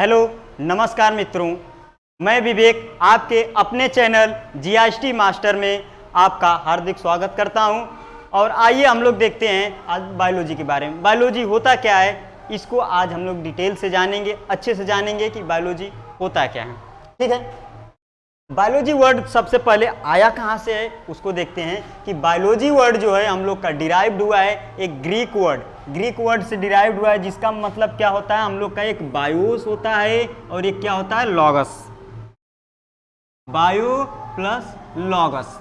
Hello नमस्कार मित्रों, मैं विवेक आपके अपने चैनल जीएसटी मास्टर में आपका हार्दिक स्वागत करता हूं। और आइए हम लोग देखते हैं आज बायोलॉजी के बारे में। बायोलॉजी होता क्या है, इसको आज हम लोग डिटेल से जानेंगे, अच्छे से जानेंगे कि बायोलॉजी होता क्या है। ठीक है, बायोलॉजी वर्ड सबसे पहले आया कहाँ से है उसको देखते हैं कि बायोलॉजी वर्ड जो है हम लोग का डिराइव्ड हुआ है एक ग्रीक वर्ड से डिराइव्ड हुआ है, जिसका मतलब क्या होता है, हम लोग का एक बायोस होता है और एक क्या होता है logos. Bio plus logos.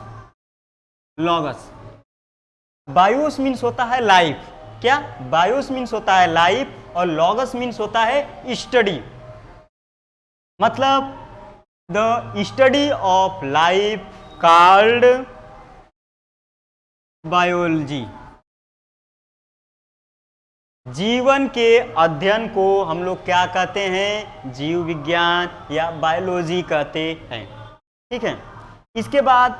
BIOS means होता है लाइफ। क्या बायोस मीन्स होता है लाइफ और लॉगस मीन्स होता है स्टडी। मतलब the study of life called biology। जीवन के अध्ययन को हम लोग क्या कहते हैं, जीव विज्ञान या बायोलॉजी कहते हैं। ठीक है, इसके बाद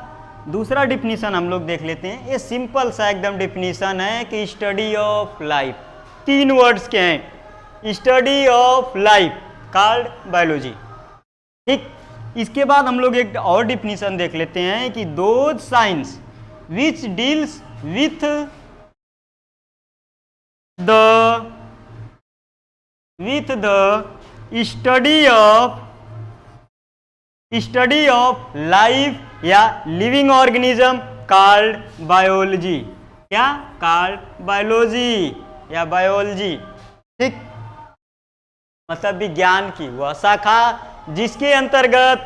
दूसरा डिफिनीशन हम लोग देख लेते हैं। ये सिंपल सा एकदम डिफिनीशन है कि स्टडी ऑफ लाइफ, 3 वर्ड्स के हैं, study of life called biology. ठीक, इसके बाद हम लोग एक और डिफिनीशन देख लेते हैं कि those science which deals with the study of life या लिविंग ऑर्गेनिज्म कॉल्ड बायोलॉजी। क्या कॉल्ड बायोलॉजी या बायोलॉजी। ठीक, मतलब विज्ञान की वह शाखा जिसके अंतर्गत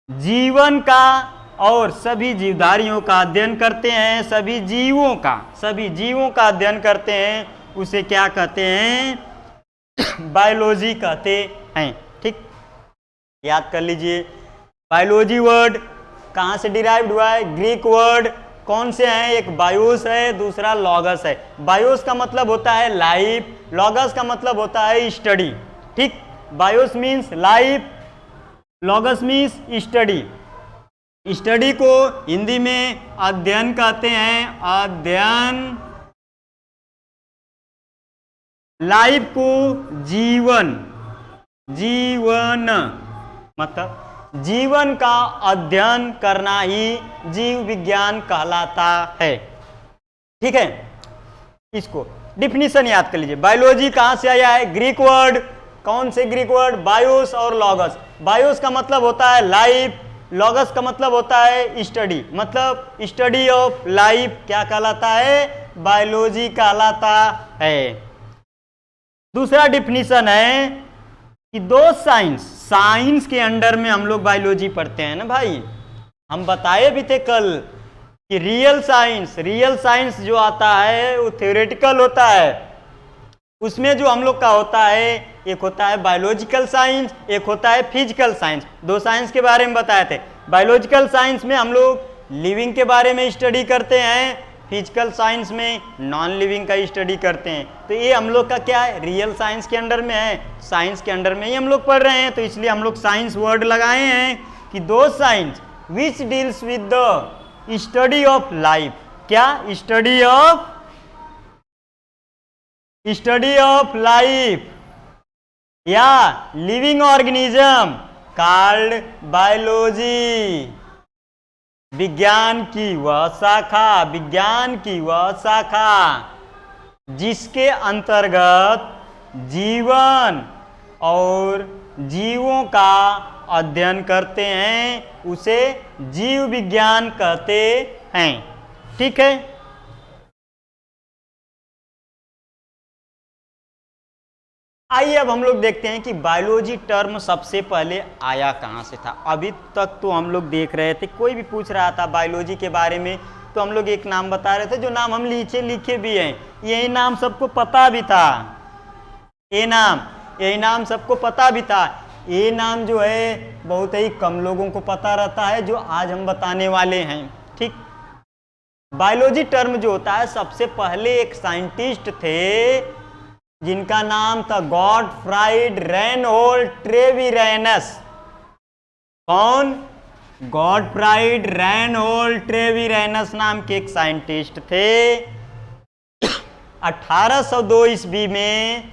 जीवन का और सभी जीवधारियों का अध्ययन करते हैं, सभी जीवों का अध्ययन करते हैं, उसे क्या कहते हैं, बायोलॉजी कहते हैं। ठीक, याद कर लीजिए, बायोलॉजी वर्ड कहाँ से डिराइव्ड हुआ है, ग्रीक वर्ड कौन से हैं, एक बायोस है, दूसरा लॉगस है। बायोस का मतलब होता है लाइफ, लॉगस का मतलब होता है स्टडी। ठीक, BIOS means life, logos means study. Study को हिंदी में अध्ययन कहते हैं, अध्ययन। लाइफ को जीवन मतलब जीवन का अध्ययन करना ही जीव विज्ञान कहलाता है। ठीक है, इसको डिफिनीशन याद कर लीजिए। बायोलॉजी कहाँ से आया है, ग्रीक वर्ड। कौन से ग्रीक वर्ड, बायोस और लॉगस। बायोस का मतलब होता है लाइफ, लॉगस का मतलब होता है स्टडी। मतलब स्टडी ऑफ लाइफ क्या कहलाता है, बायोलॉजी कहलाता है। दूसरा डिफिनीशन है कि दो साइंस के अंडर में हम लोग बायोलॉजी पढ़ते हैं ना भाई। हम बताए भी थे कल कि रियल साइंस जो आता है वो थ्योरेटिकल होता है। उसमें जो हम लोग का होता है, एक होता है बायोलॉजिकल साइंस, एक होता है फिजिकल साइंस। 2 साइंस के बारे में बताए थे। बायोलॉजिकल साइंस में हम लोग लिविंग के बारे में स्टडी करते हैं, फिजिकल साइंस में नॉन लिविंग का स्टडी करते हैं। तो ये हम लोग का क्या है, रियल साइंस के अंडर में है, साइंस के अंडर में ही हम लोग पढ़ रहे हैं। तो इसलिए हम लोग साइंस वर्ड लगाए हैं कि दो science which deals with the study of life. क्या, स्टडी ऑफ लाइफ या लिविंग ऑर्गेनिज्म कॉल्ड बायोलॉजी। विज्ञान की वह शाखा जिसके अंतर्गत जीवन और जीवों का अध्ययन करते हैं, उसे जीव विज्ञान कहते हैं। ठीक है, आइए अब हम लोग देखते हैं कि बायोलॉजी टर्म सबसे पहले आया कहाँ से था। अभी तक तो हम लोग देख रहे थे, कोई भी पूछ रहा था बायोलॉजी के बारे में तो हम लोग एक नाम बता रहे थे, जो नाम हम लिखे भी हैं, यही नाम सबको पता भी था। यही नाम सबको पता भी था। ये नाम जो है बहुत ही कम लोगों को पता रहता है, जो आज हम बताने वाले हैं। ठीक, बायोलॉजी टर्म जो होता है, सबसे पहले एक साइंटिस्ट थे जिनका नाम था गॉटफ्राइड रेनहोल्ड ट्रेविरेनस। कौन, गॉटफ्राइड रेनहोल्ड ट्रेविरेनस नाम के एक साइंटिस्ट थे। 1802 ईस्वी में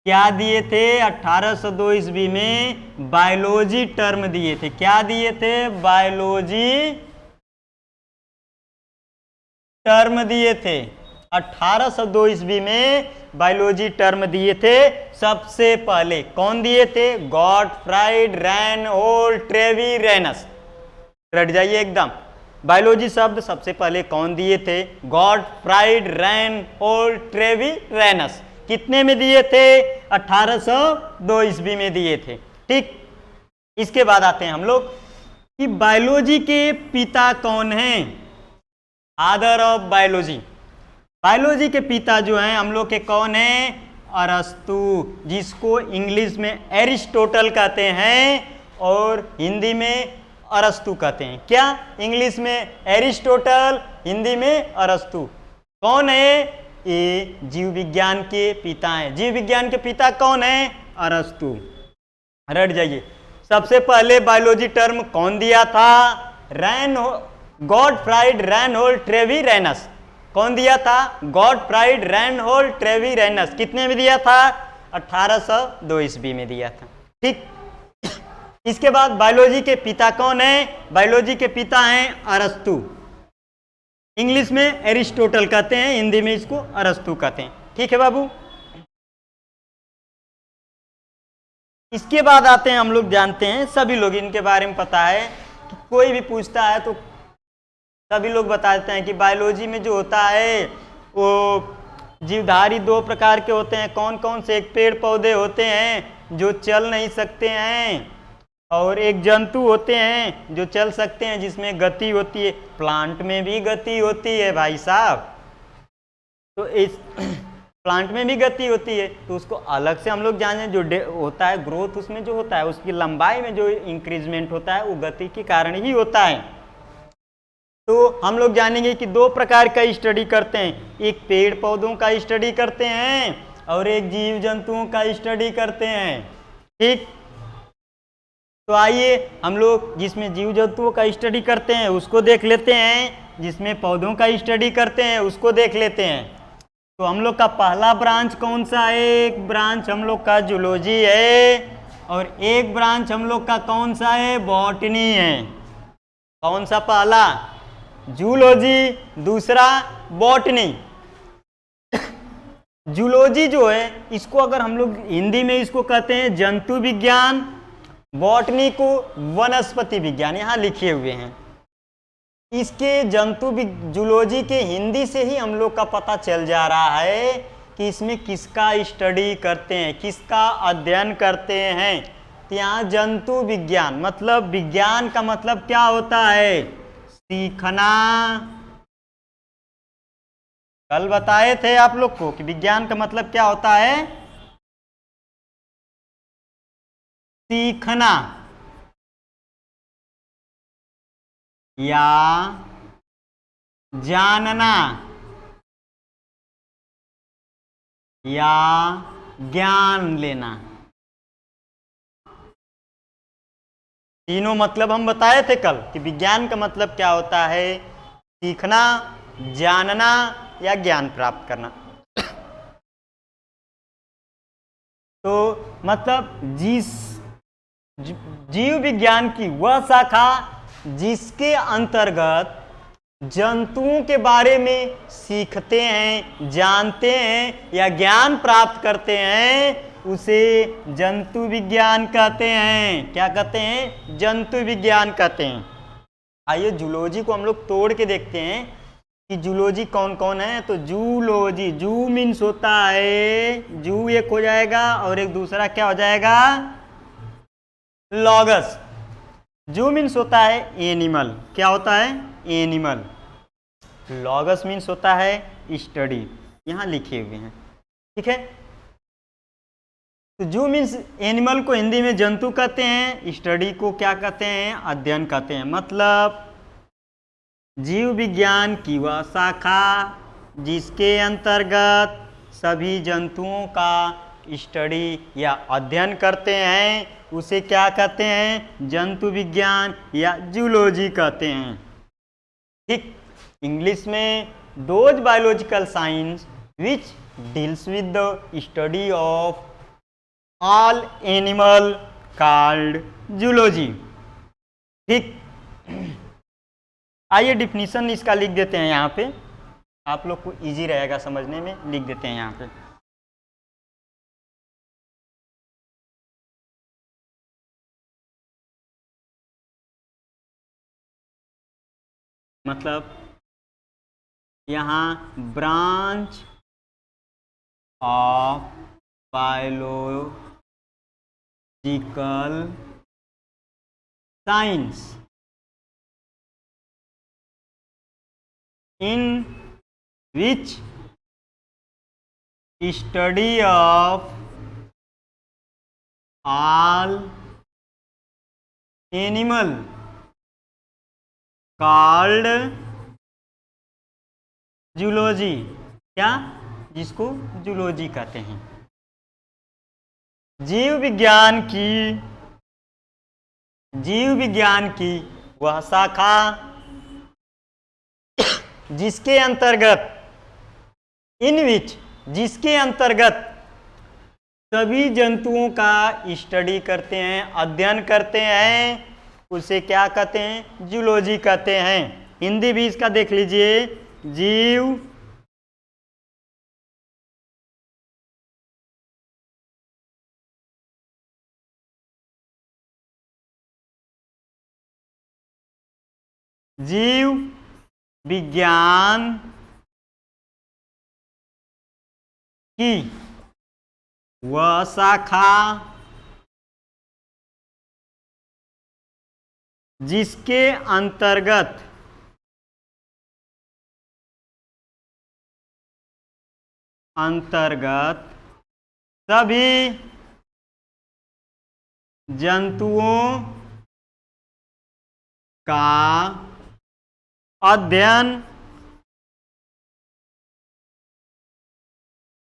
क्या दिए थे 1802 ईस्वी में? बायोलॉजी टर्म दिए थे। क्या दिए थे? बायोलॉजी टर्म दिए थे। 1802 ईस्वी में बायोलॉजी टर्म दिए थे। सबसे पहले कौन दिए थे? Gottfried Reinhold Treviranus. रट जाइए एकदम। बायोलॉजी शब्द सबसे पहले कौन दिए थे? Gottfried Reinhold Treviranus. कितने में दिए थे? 1802 ईस्वी में दिए थे। ठीक, इसके बाद आते हैं हम लोग कि बायोलॉजी के पिता कौन हैं? Father of biology. बायोलॉजी के पिता जो हैं हम लोग के कौन हैं? अरस्तु, जिसको इंग्लिश में एरिस्टोटल कहते हैं और हिंदी में अरस्तु कहते हैं। क्या? इंग्लिश में एरिस्टोटल, हिंदी में अरस्तु। कौन है? ये जीव विज्ञान के पिता हैं। जीव विज्ञान के पिता कौन है? अरस्तु। रट जाइए। सबसे पहले बायोलॉजी टर्म कौन दिया था? Gottfried Reinhold Treviranus. कौन दिया था? Gottfried Reinhold Treviranus. कितने में दिया था? 1802 ईस्वी में दिया था। ठीक, इसके बाद बायोलॉजी के पिता कौन है? बायोलॉजी के पिता हैं अरस्तु। इंग्लिश में एरिस्टोटल कहते हैं, हिंदी में इसको अरस्तु कहते हैं। ठीक है बाबू। इसके बाद आते हैं हम लोग जानते हैं, सभी लोग इनके बारे में पता है कि कोई भी पूछता है तो सभी लोग बताते हैं कि बायोलॉजी में जो होता है वो जीवधारी दो प्रकार के होते हैं। कौन कौन से? एक पेड़ पौधे होते हैं जो चल नहीं सकते हैं, और एक जंतु होते हैं जो चल सकते हैं, जिसमें गति होती है। प्लांट में भी गति होती है भाई साहब। तो इस प्लांट में भी गति होती है, तो उसको अलग से हम लोग जाने। जो होता है ग्रोथ, उसमें जो होता है उसकी लंबाई में जो इंक्रीजमेंट होता है वो गति के कारण ही होता है। तो हम लोग जानेंगे कि दो प्रकार का स्टडी करते हैं। एक पेड़ पौधों का स्टडी करते हैं और एक जीव जंतुओं का स्टडी करते हैं। ठीक, तो आइए हम लोग जिसमें जीव जंतुओं का स्टडी करते हैं उसको देख लेते हैं, जिसमें पौधों का स्टडी करते हैं उसको देख लेते हैं। तो हम लोग का पहला ब्रांच कौन सा है? एक ब्रांच हम लोग का जूलॉजी है और एक ब्रांच हम लोग का कौन सा है? बॉटनी है। कौन सा? पहला जूलॉजी, दूसरा बॉटनी। जूलॉजी जो है इसको अगर हम लोग हिंदी में इसको कहते हैं जंतु विज्ञान, बॉटनी को वनस्पति विज्ञान, यहाँ लिखे हुए हैं। इसके जूलॉजी के हिंदी से ही हम लोग का पता चल जा रहा है कि इसमें किसका स्टडी करते हैं, किसका अध्ययन करते हैं। तो यहाँ जंतु विज्ञान मतलब विज्ञान का मतलब क्या होता है? सीखना। कल बताए थे आप लोग को कि विज्ञान का मतलब क्या होता है? सीखना या जानना या ज्ञान लेना। तीनों मतलब हम बताए थे कल कि विज्ञान का मतलब क्या होता है? सीखना, जानना या ज्ञान प्राप्त करना। तो मतलब जिस जीव विज्ञान की वह शाखा जिसके अंतर्गत जंतुओं के बारे में सीखते हैं, जानते हैं या ज्ञान प्राप्त करते हैं, उसे जंतु विज्ञान कहते हैं। क्या कहते हैं? जंतु विज्ञान कहते हैं। आइए जूलॉजी को हम लोग तोड़ के देखते हैं कि जूलॉजी कौन कौन है। तो जूलॉजी, जू मीन्स होता है, जू एक हो जाएगा और एक दूसरा क्या हो जाएगा? लॉगस। जू मीन्स होता है एनिमल। क्या होता है? एनिमल। लॉगस मीन्स होता है स्टडी, यहाँ लिखे हुए हैं। ठीक है, तो जू मीन्स एनिमल को हिंदी में जंतु कहते हैं, स्टडी को क्या कहते हैं? अध्ययन कहते हैं। मतलब जीव विज्ञान की वह शाखा जिसके अंतर्गत सभी जंतुओं का स्टडी या अध्ययन करते हैं, उसे क्या कहते हैं? जंतु विज्ञान या जूलॉजी कहते हैं। ठीक, इंग्लिश में those biological science which deals with the study of all animal called zoology. ठीक, आइए डिफिनीशन इसका लिख देते हैं यहाँ पे, आप लोग को इजी रहेगा समझने में, लिख देते हैं यहाँ पे। मतलब यहाँ branch of biological science in which study of all animal called zoology, क्या, जिसको जूलॉजी कहते हैं। जीव विज्ञान की वह शाखा जिसके अंतर्गत, इन विच, जिसके अंतर्गत सभी जंतुओं का स्टडी करते हैं, अध्ययन करते हैं, उसे क्या कहते हैं, जूलॉजी कहते हैं। हिंदी भी इसका देख लीजिए, जीव विज्ञान की वह शाखा जिसके अंतर्गत सभी जंतुओं का अध्ययन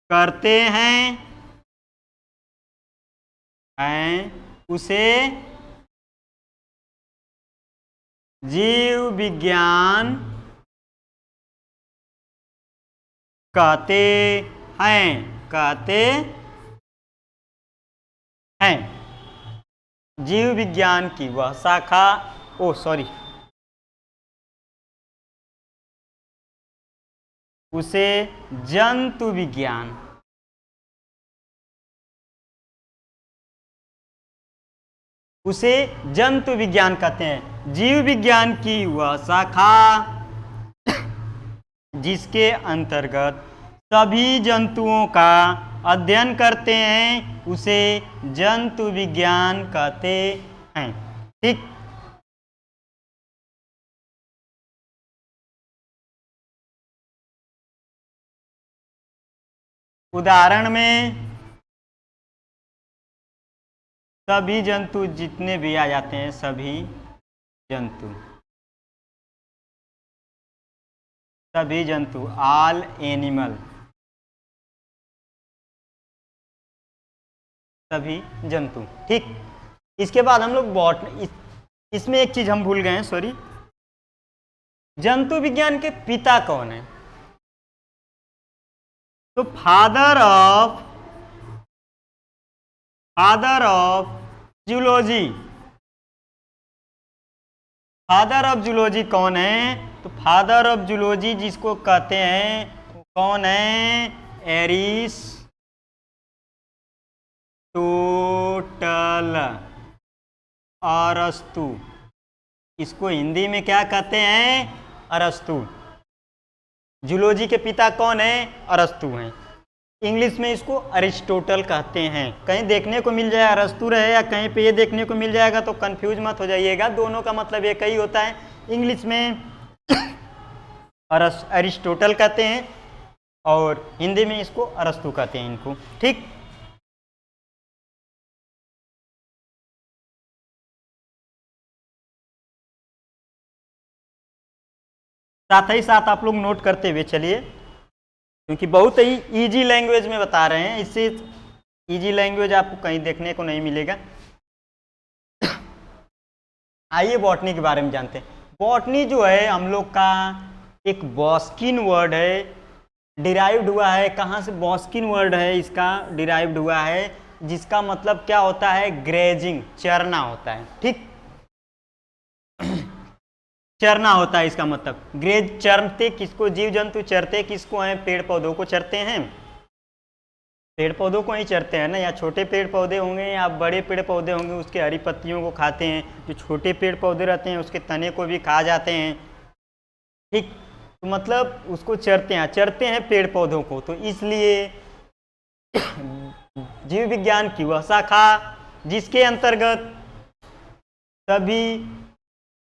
करते हैं, उसे जीव विज्ञान कहते हैं। जीव विज्ञान की वह शाखा, उसे जंतु विज्ञान कहते हैं। जीव विज्ञान की वह शाखा जिसके अंतर्गत सभी जंतुओं का अध्ययन करते हैं, उसे जंतु विज्ञान कहते हैं। ठीक, उदाहरण में सभी जंतु जितने भी आ जाते हैं, सभी जंतु ऑल एनिमल, सभी जंतु। ठीक, इसके बाद हम लोग इसमें एक चीज हम भूल गए हैं, सॉरी, जंतु विज्ञान के पिता कौन है? तो फादर ऑफ जूलॉजी कौन है? तो फादर ऑफ जूलॉजी जिसको कहते हैं वो कौन है? एरिस्टोटल, अरस्तु। इसको हिंदी में क्या कहते हैं? अरस्तु। जूलॉजी के पिता कौन है? अरस्तु हैं। इंग्लिश में इसको अरिस्टोटल कहते हैं। कहीं देखने को मिल जाए अरस्तु रहे या कहीं पे ये देखने को मिल जाएगा तो कंफ्यूज मत हो जाइएगा, दोनों का मतलब एक ही होता है। इंग्लिश में अरिस्टोटल कहते हैं और हिंदी में इसको अरस्तु कहते हैं इनको। ठीक, साथ ही साथ आप लोग नोट करते हुए चलिए, क्योंकि बहुत ही इजी लैंग्वेज में बता रहे हैं, इससे इजी लैंग्वेज आपको कहीं देखने को नहीं मिलेगा। आइए बॉटनी के बारे में जानते हैं। बॉटनी जो है हम लोग का एक बॉस्किन वर्ड है, डिराइव्ड हुआ है। कहाँ से बॉस्किन वर्ड है? इसका डिराइव्ड हुआ है जिसका मतलब क्या होता है, ग्रेजिंग, चरना होता है। ठीक, चरना होता है इसका मतलब। ग्रेज, चरते किसको, जीव जंतु चरते किसको हैं, पेड़ पौधों को चरते हैं, पेड़ पौधों को ही चरते हैं ना। या छोटे पेड़ पौधे होंगे या बड़े पेड़ पौधे होंगे, उसके हरी पत्तियों को खाते हैं। जो छोटे पेड़ पौधे रहते हैं उसके तने को भी खा जाते हैं। ठीक, तो मतलब उसको चरते हैं पेड़ पौधों को। तो इसलिए जीव विज्ञान की वह शाखा जिसके अंतर्गत सभी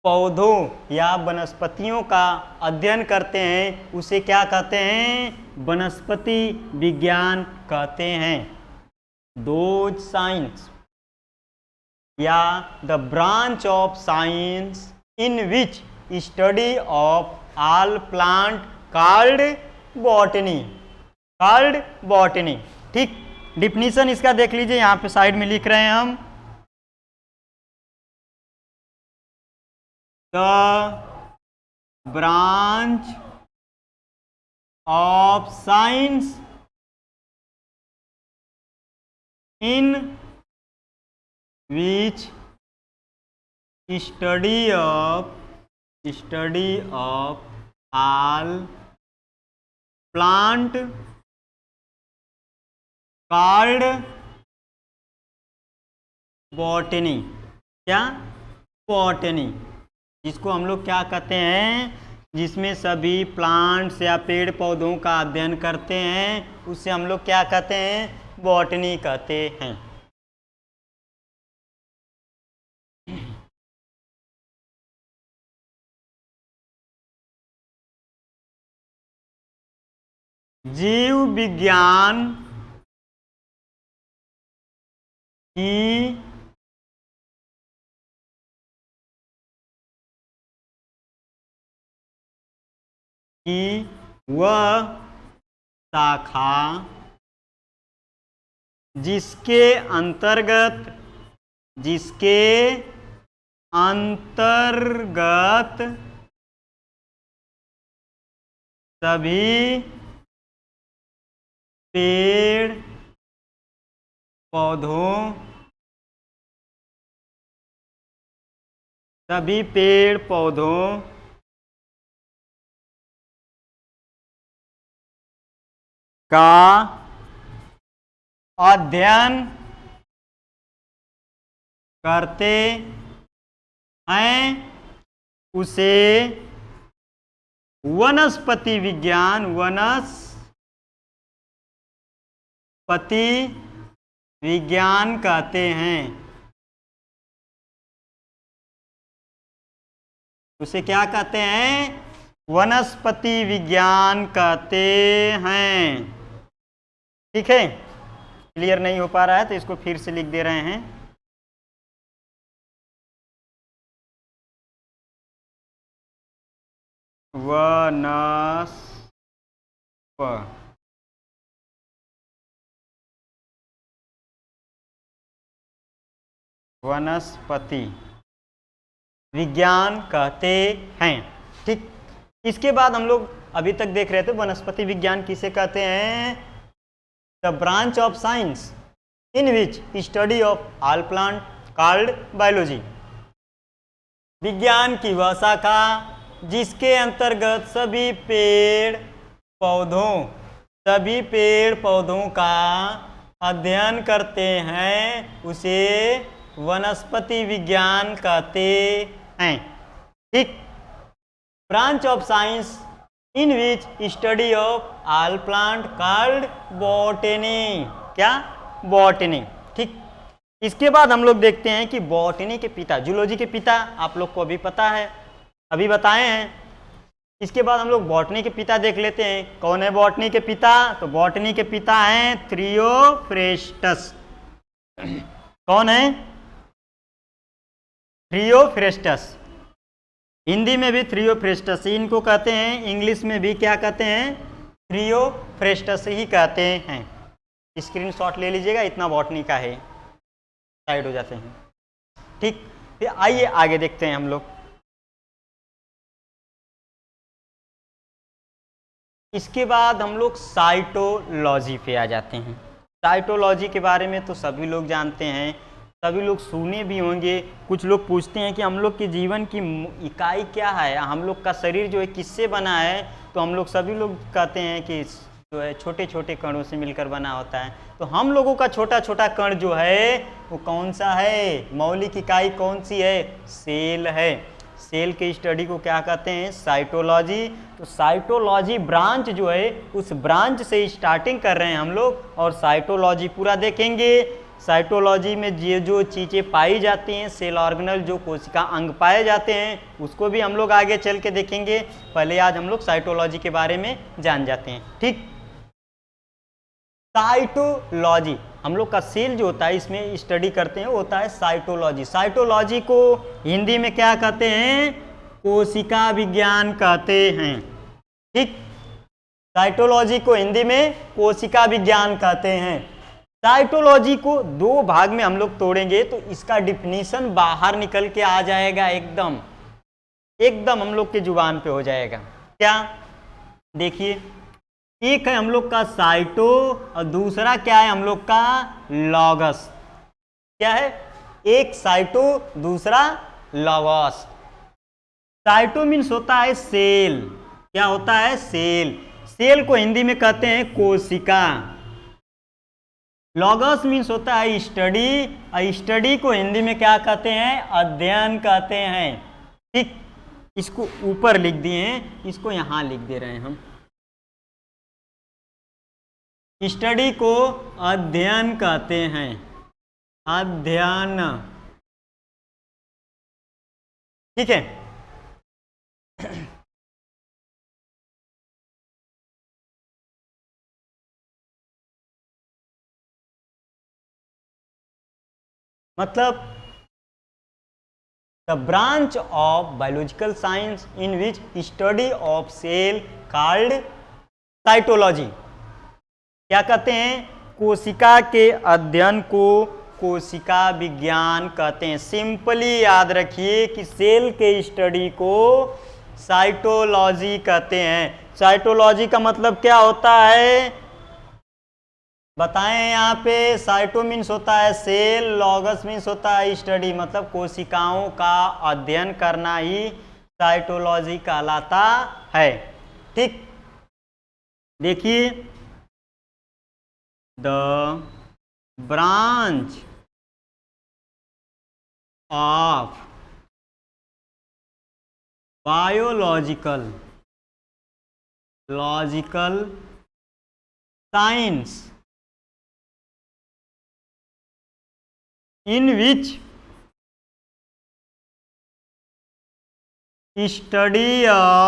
पौधों या वनस्पतियों का अध्ययन करते हैं उसे क्या कहते हैं, वनस्पति विज्ञान कहते हैं। दोज साइंस या the branch of science in which study of all plant called botany. ठीक, डिफिनीशन इसका देख लीजिए, यहाँ पे साइड में लिख रहे हैं हम। The branch of science in which study of all plant called botany। क्या, बॉटनी, जिसको हम लोग क्या कहते हैं, जिसमें सभी प्लांट्स या पेड़ पौधों का अध्ययन करते हैं उसे हम लोग क्या कहते हैं, बॉटनी कहते हैं। जीव विज्ञान की वह शाखा जिसके अंतर्गत सभी पेड़ पौधों का अध्ययन करते हैं उसे वनस्पति विज्ञान कहते हैं। उसे क्या कहते हैं, वनस्पति विज्ञान कहते हैं। ठीक है, क्लियर नहीं हो पा रहा है तो इसको फिर से लिख दे रहे हैं। वनस्पति विज्ञान कहते हैं। ठीक, इसके बाद हम लोग अभी तक देख रहे थे वनस्पति विज्ञान किसे कहते हैं, the branch of science in which study of all plant called biology. विज्ञान की वह शाखा जिसके अंतर्गत सभी पेड़ पौधों का अध्ययन करते हैं उसे वनस्पति विज्ञान कहते हैं। ठीक, branch of science in which study of all plant called botany. क्या, बॉटनी। ठीक, इसके बाद हम लोग देखते हैं कि बॉटनी के पिता, जूलॉजी के पिता आप लोग को अभी पता है, अभी बताए हैं। इसके बाद हम लोग बॉटनी के पिता देख लेते हैं। कौन है बॉटनी के पिता, तो बॉटनी के पिता हैं थियोफ्रेस्टस। कौन है, थियोफ्रेस्टस। हिंदी में भी थियोफ्रेस्टस इनको कहते हैं, इंग्लिश में भी क्या कहते हैं, थियोफ्रेस्टस ही कहते हैं। स्क्रीनशॉट ले लीजिएगा, इतना बॉटनी का है, साइड हो जाते हैं। ठीक, फिर आइए आगे देखते हैं हम लोग। इसके बाद हम लोग साइटोलॉजी पे आ जाते हैं। साइटोलॉजी के बारे में तो सभी लोग जानते हैं, सभी लोग सुने भी होंगे। कुछ लोग पूछते हैं कि हम लोग के जीवन की इकाई क्या है, हम लोग का शरीर जो है किससे बना है, तो हम लोग सभी लोग कहते हैं कि जो है छोटे छोटे कणों से मिलकर बना होता है। तो हम लोगों का छोटा छोटा कण जो है वो कौन सा है, मौलिक इकाई कौन सी है, सेल है। सेल के स्टडी को क्या कहते हैं, साइटोलॉजी। तो साइटोलॉजी ब्रांच जो है उस ब्रांच से स्टार्टिंग कर रहे हैं हम लोग, और साइटोलॉजी पूरा देखेंगे। साइटोलॉजी में ये जो चीज़ें पाई जाती हैं, सेल ऑर्गेनल जो कोशिका अंग पाए जाते हैं, उसको भी हम लोग आगे चल के देखेंगे। पहले आज हम लोग साइटोलॉजी के बारे में जान जाते हैं। ठीक, साइटोलॉजी हम लोग का सेल जो होता है इसमें स्टडी करते हैं, वो होता है साइटोलॉजी। साइटोलॉजी को हिंदी में क्या कहते हैं, कोशिका विज्ञान कहते हैं। ठीक, साइटोलॉजी को हिंदी में कोशिका विज्ञान कहते हैं। साइटोलॉजी को दो भाग में हम लोग तोड़ेंगे तो इसका डिफिनीशन बाहर निकल के आ जाएगा, एकदम एकदम हम लोग के जुबान पे हो जाएगा। क्या, देखिए, एक है हम लोग का साइटो और दूसरा क्या है हम लोग का लॉगस। क्या है, एक साइटो दूसरा लॉगस। साइटो मीन्स होता है सेल, क्या होता है, सेल। सेल को हिंदी में कहते हैं कोशिका। लॉगस मीन्स होता है स्टडी, और स्टडी को हिंदी में क्या कहते हैं, अध्ययन कहते हैं। ठीक, इसको ऊपर लिख दिए हैं, इसको यहां लिख दे रहे हैं हम। स्टडी को अध्ययन कहते हैं, अध्ययन। ठीक है, मतलब the branch of biological science in which study of cell called cytology. क्या कहते हैं, कोशिका के अध्ययन को कोशिका विज्ञान कहते हैं। सिंपली याद रखिए कि सेल के स्टडी को साइटोलॉजी कहते हैं। साइटोलॉजी का मतलब क्या होता है, बताएं यहाँ पे। साइटो मीन्स होता है सेल, लॉगस मीन्स होता है स्टडी, मतलब कोशिकाओं का अध्ययन करना ही साइटोलॉजी कहलाता है। ठीक, देखिए, the branch of biological science in which study of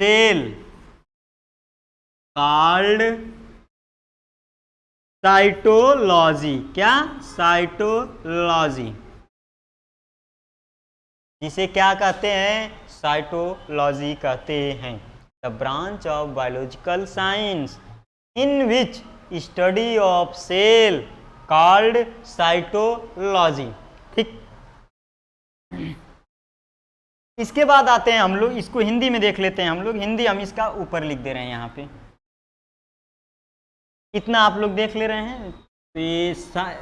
cell called cytology. क्या, साइटोलॉजी, जिसे क्या कहते हैं, साइटोलॉजी कहते हैं। The branch of biological science in which study of cell called cytology. ठीक, इसके बाद आते हैं हम लोग, इसको हिंदी में देख लेते हैं हम लोग। हिंदी हम इसका ऊपर लिख दे रहे हैं यहाँ पे, इतना आप लोग देख ले रहे हैं। तो ये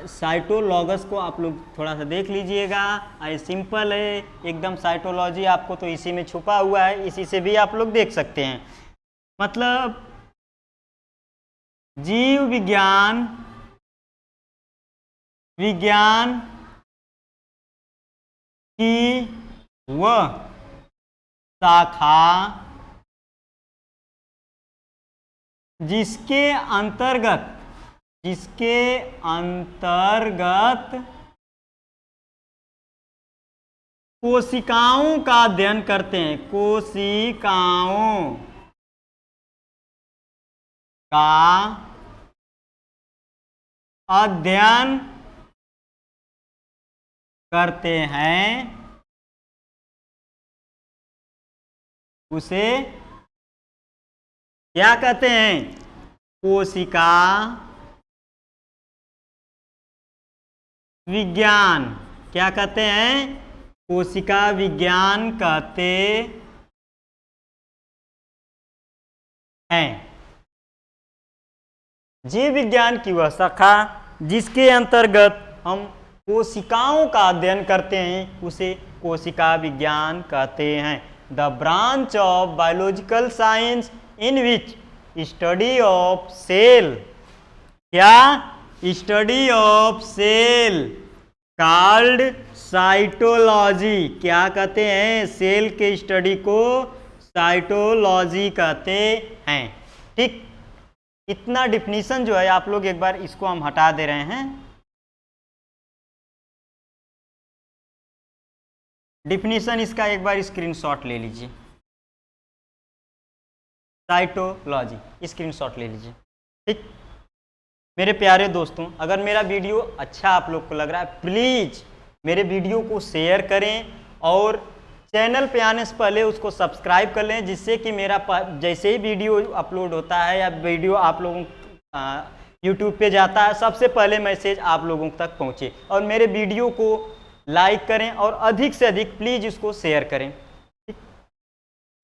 साइटोलॉगस को आप लोग थोड़ा सा देख लीजिएगा, ये सिंपल है एकदम। साइटोलॉजी आपको तो इसी में छुपा हुआ है, इसी से भी आप लोग देख सकते हैं। मतलब जीव विज्ञान की वह शाखा जिसके अंतर्गत कोशिकाओं का अध्ययन करते हैं, कोशिकाओं का अध्ययन करते हैं, उसे क्या कहते हैं, कोशिका विज्ञान। क्या कहते हैं, कोशिका विज्ञान कहते हैं। जीव विज्ञान की वह शाखा जिसके अंतर्गत हम कोशिकाओं का अध्ययन करते हैं उसे कोशिका विज्ञान कहते हैं। The branch of biological science in which study of cell, क्या? Study of cell called cytology. क्या कहते हैं? सेल के स्टडी को साइटोलॉजी कहते हैं। ठीक, इतना डिफिनीशन जो है आप लोग एक बार इसको हम हटा दे रहे हैं। डिफिनीशन इसका एक बार स्क्रीनशॉट ले लीजिए। साइटोलॉजी स्क्रीनशॉट ले लीजिए। ठीक, मेरे प्यारे दोस्तों, अगर मेरा वीडियो अच्छा आप लोग को लग रहा है प्लीज़ मेरे वीडियो को शेयर करें और चैनल पे आने से पहले उसको सब्सक्राइब कर लें, जिससे कि मेरा जैसे ही वीडियो अपलोड होता है या वीडियो आप लोगों यूट्यूब पे जाता है सबसे पहले मैसेज आप लोगों तक पहुंचे। और मेरे वीडियो को लाइक करें और अधिक से अधिक प्लीज़ इसको शेयर करें,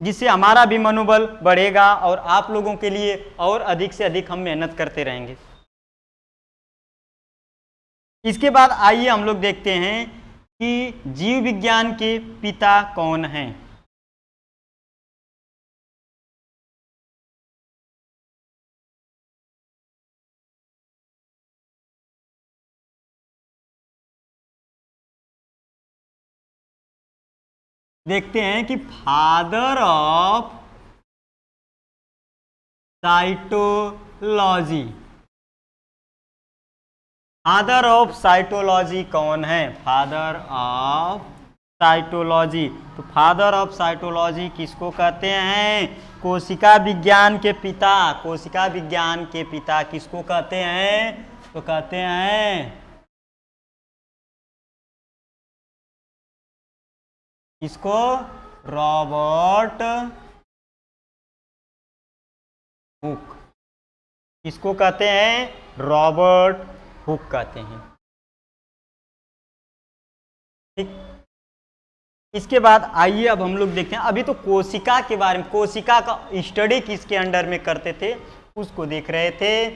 जिससे हमारा भी मनोबल बढ़ेगा और आप लोगों के लिए और अधिक से अधिक हम मेहनत करते रहेंगे। इसके बाद आइए हम लोग देखते हैं कि जीव विज्ञान के पिता कौन हैं। देखते हैं कि father of cytology, father of cytology कौन है? फादर ऑफ साइटोलॉजी, तो फादर ऑफ साइटोलॉजी किसको कहते हैं? कोशिका विज्ञान के पिता। कोशिका विज्ञान के पिता किसको कहते हैं? तो कहते हैं इसको रॉबर्ट हुक। किसको कहते हैं? रॉबर्ट हुक कहते हैं। ठीक, इसके बाद आइए अब हम लोग देखते हैं, अभी तो कोशिका के बारे में, कोशिका का स्टडी किसके अंडर में करते थे उसको देख रहे थे।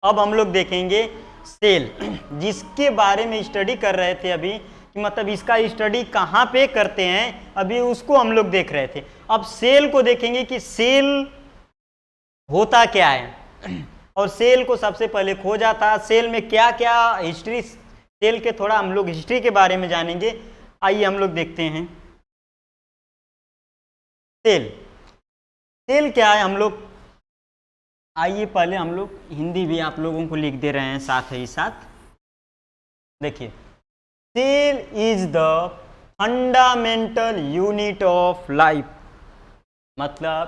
अब हम लोग देखेंगे सेल, जिसके बारे में स्टडी कर रहे थे अभी, कि मतलब इसका स्टडी कहाँ पे करते हैं अभी उसको हम लोग देख रहे थे। अब सेल को देखेंगे कि सेल होता क्या है और सेल को सबसे पहले खोजा था। सेल में क्या क्या हिस्ट्री, सेल के थोड़ा हम लोग हिस्ट्री के बारे में जानेंगे। आइए हम लोग देखते हैं सेल, सेल क्या है हम लोग। आइए पहले हम लोग हिंदी भी आप लोगों को लिख दे रहे हैं साथ ही साथ। देखिए, cell is the fundamental unit of life, मतलब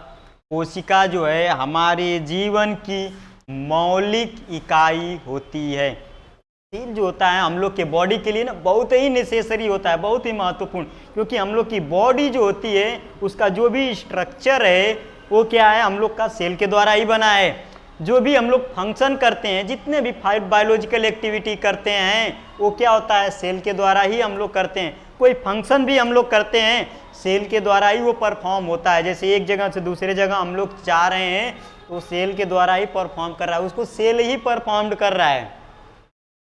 कोशिका जो है हमारे जीवन की मौलिक इकाई होती है। सेल जो होता है हम लोग के बॉडी के लिए ना बहुत ही नेसेसरी होता है, बहुत ही महत्वपूर्ण, क्योंकि हम लोग की बॉडी जो होती है उसका जो भी स्ट्रक्चर है वो क्या है, हम लोग का सेल के द्वारा ही बना है। जो भी हम लोग फंक्शन करते हैं, जितने भी बायोलॉजिकल एक्टिविटी करते हैं वो क्या होता है, सेल के द्वारा ही हम लोग करते हैं। कोई फंक्शन भी हम लोग करते हैं सेल के द्वारा ही वो परफॉर्म होता है। जैसे एक जगह से दूसरे जगह हम लोग जा रहे हैं तो सेल के द्वारा ही परफॉर्म कर रहा है, उसको सेल ही परफॉर्म कर रहा है।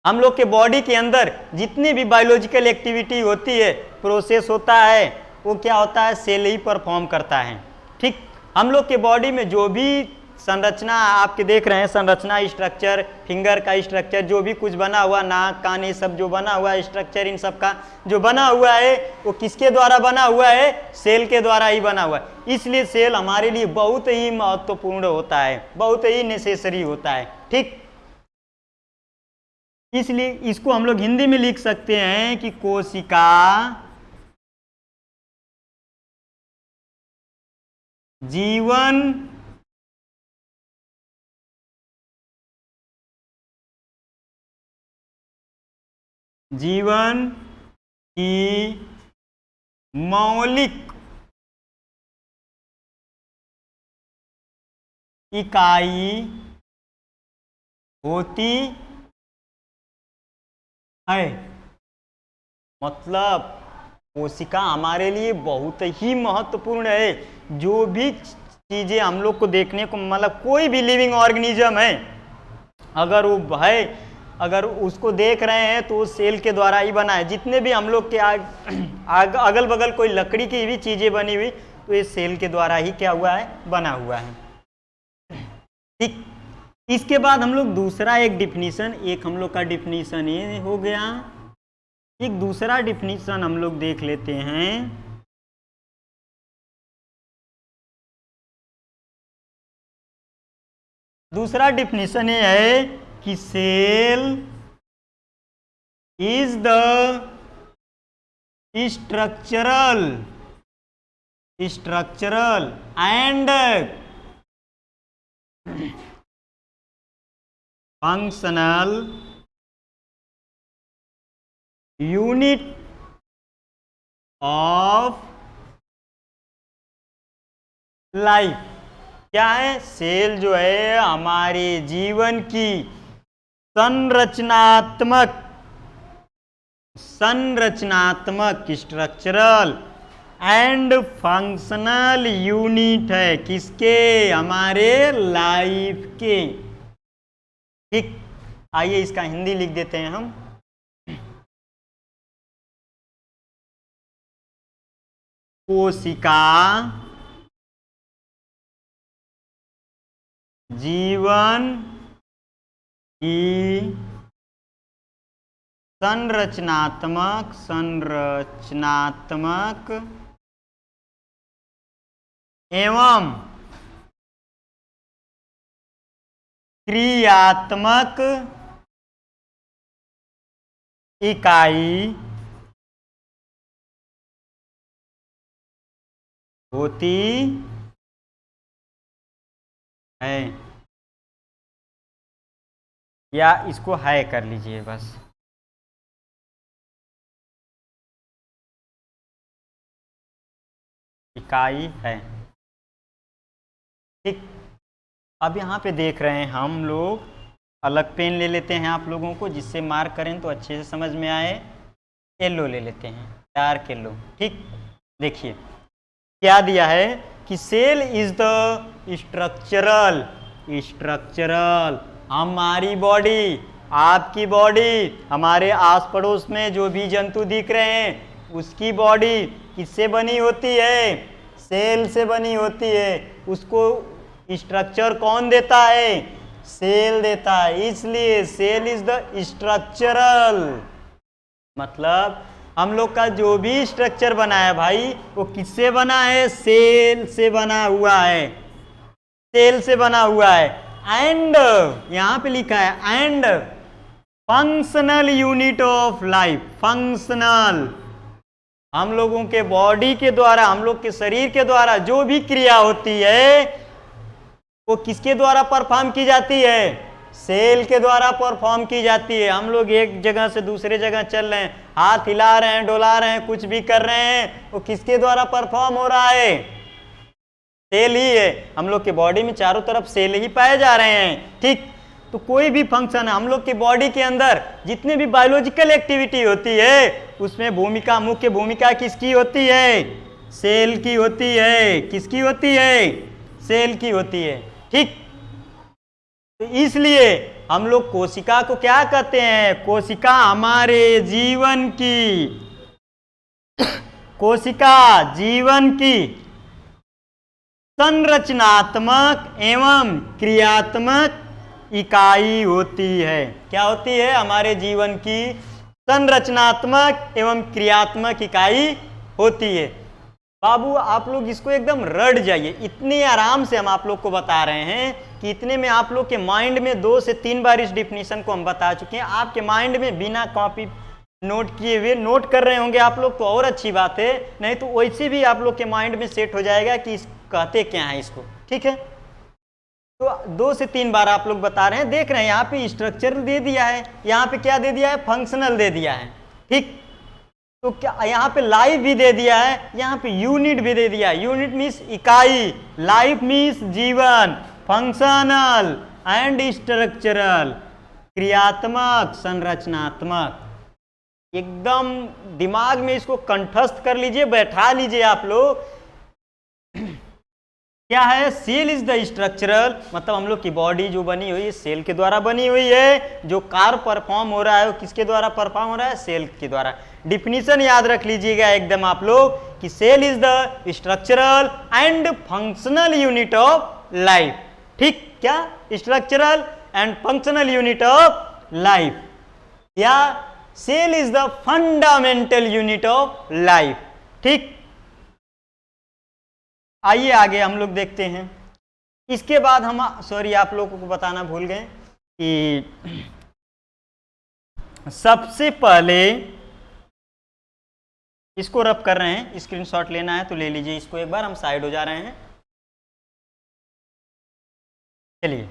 हम लोग के बॉडी के अंदर जितनी भी बायोलॉजिकल एक्टिविटी होती है, प्रोसेस होता है, वो क्या होता है, सेल ही परफॉर्म करता है। ठीक, हम लोग के बॉडी में जो भी संरचना आपके देख रहे हैं, संरचना स्ट्रक्चर, फिंगर का स्ट्रक्चर, जो भी कुछ बना हुआ, नाक कान ये सब जो बना हुआ है स्ट्रक्चर, इन सब का जो बना हुआ है वो किसके द्वारा बना हुआ है, सेल के द्वारा ही बना हुआ है। इसलिए सेल हमारे लिए बहुत ही महत्वपूर्ण होता है, बहुत ही नेसेसरी होता है। ठीक, इसलिए इसको हम लोग हिंदी में लिख सकते हैं कि कोशिका जीवन की मौलिक इकाई होती है। मतलब कोशिका हमारे लिए बहुत ही महत्वपूर्ण है। जो भी चीज़ें हम लोग को देखने को, मतलब कोई भी लिविंग ऑर्गेनिज्म है, अगर वो है, अगर उसको देख रहे हैं तो सेल के द्वारा ही बना है। जितने भी हम लोग के अगल बगल कोई लकड़ी की भी चीज़ें बनी हुई, तो ये सेल के द्वारा ही क्या हुआ है, बना हुआ है। ठीक, इसके बाद हम लोग दूसरा एक डिफिनीशन, एक हम लोग का डिफिनीशन ये हो गया, एक दूसरा डिफिनीशन हम लोग देख लेते हैं। दूसरा डिफिनीशन ये है कि cell is the structural and functional unit of life. क्या है, सेल जो है हमारे जीवन की संरचनात्मक स्ट्रक्चरल एंड फंक्शनल यूनिट है। किसके, हमारे लाइफ के। ठीक, आइए इसका हिंदी लिख देते हैं हम। कोशिका जीवन की संरचनात्मक एवं क्रियात्मक इकाई होती है, या इसको है कर लीजिए बस। इकाई है। ठीक, अब यहाँ पे देख रहे हैं हम लोग, अलग पेन ले लेते हैं आप लोगों को, जिससे मार्क करें तो अच्छे से समझ में आए। येलो ले लेते हैं, डार्क येलो। ठीक, देखिए क्या दिया है कि सेल इज द स्ट्रक्चरल हमारी बॉडी, आपकी बॉडी, हमारे आस पड़ोस में जो भी जंतु दिख रहे हैं उसकी बॉडी किससे बनी होती है, सेल से बनी होती है। उसको स्ट्रक्चर कौन देता है, सेल देता है। इसलिए सेल इज द स्ट्रक्चरल, मतलब हम लोग का जो भी स्ट्रक्चर बना है भाई, वो किससे बना है, सेल से बना हुआ है, सेल से बना हुआ है। एंड यहां पे लिखा है and functional unit of life. Functional, हम लोगों के बॉडी के द्वारा, हम लोग के शरीर के द्वारा जो भी क्रिया होती है वो किसके द्वारा परफॉर्म की जाती है, सेल के द्वारा परफॉर्म की जाती है। हम लोग एक जगह से दूसरे जगह चल रहे हैं, हाथ हिला रहे हैं, डोला रहे हैं, कुछ भी कर रहे हैं, वो किसके द्वारा परफॉर्म हो रहा है, सेल ही है। हम लोग के बॉडी में चारों तरफ सेल ही पाए जा रहे हैं। ठीक, तो कोई भी फंक्शन, हम लोग की बॉडी के अंदर जितने भी बायोलॉजिकल एक्टिविटी होती है उसमें भूमिका, मुख्य भूमिका किसकी होती है, सेल की होती है। किसकी होती है, सेल की होती है। ठीक, तो इसलिए हम लोग कोशिका को क्या कहते हैं, कोशिका हमारे जीवन की, कोशिका जीवन की संरचनात्मक एवं क्रियात्मक इकाई होती है। क्या होती है, हमारे जीवन की संरचनात्मक एवं क्रियात्मक इकाई होती है। बाबू आप लोग इसको एकदम रट जाइए, इतने आराम से हम आप लोग को बता रहे हैं कि इतने में आप लोग के माइंड में 2 से 3 बार इस डिफिनीशन को हम बता चुके हैं। आपके माइंड में बिना कॉपी नोट किए हुए नोट कर रहे होंगे आप लोग, तो और अच्छी बात है, नहीं तो वैसे भी आप लोग के माइंड में सेट हो जाएगा कि कहते क्या है इसको। ठीक है, तो 2 से 3 बार आप लोग बता रहे हैं, देख रहे हैं यहाँ पे स्ट्रक्चर दे दिया है, यहाँ पे क्या दे दिया है, फंक्शनल दे दिया है। ठीक, तो क्या यहाँ पे लाइफ भी दे दिया है, यहाँ पे यूनिट भी दे दिया है। यूनिट मीन्स इकाई, लाइफ मीन्स जीवन, फंक्शनल एंड स्ट्रक्चरल, क्रियात्मक संरचनात्मक। एकदम दिमाग में इसको कंठस्थ कर लीजिए, बैठा लीजिए आप लोग। क्या है? सेल इज द स्ट्रक्चरल, मतलब हम लोग की बॉडी जो बनी हुई है सेल के द्वारा बनी हुई है। जो कार्य परफॉर्म हो रहा है वो किसके द्वारा परफॉर्म हो रहा है? सेल के द्वारा। डिफिनीशन याद रख लीजिएगा एकदम आप लोग कि cell is the structural and functional unit of life. ठीक, क्या? Structural and functional unit of life, या cell is the fundamental unit of life. ठीक, आइए आगे हम लोग देखते हैं। इसके बाद हम, सॉरी आप लोगों को बताना भूल गए कि सबसे पहले इसको रब कर रहे हैं, स्क्रीनशॉट लेना है तो ले लीजिए इसको एक बार, हम साइड हो जा रहे हैं। चलिए,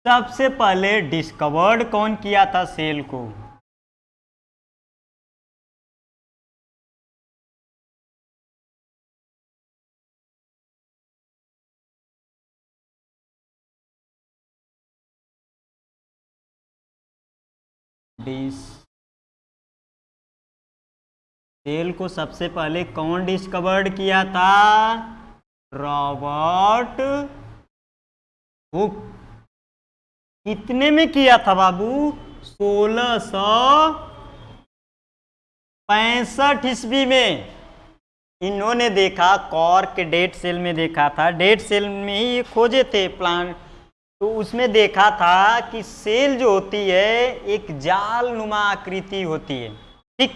सबसे पहले डिस्कवर्ड कौन किया था सेल को? सेल को सबसे पहले कौन डिस्कवर्ड किया था? Robert Hooke. कितने में किया था बाबू? 1665 ईस्वी में इन्होंने देखा, कॉर्क डेड सेल में देखा था। डेड सेल में ही खोजे थे प्लांट, तो उसमें देखा था कि सेल जो होती है एक जाल नुमा आकृति होती है। ठीक,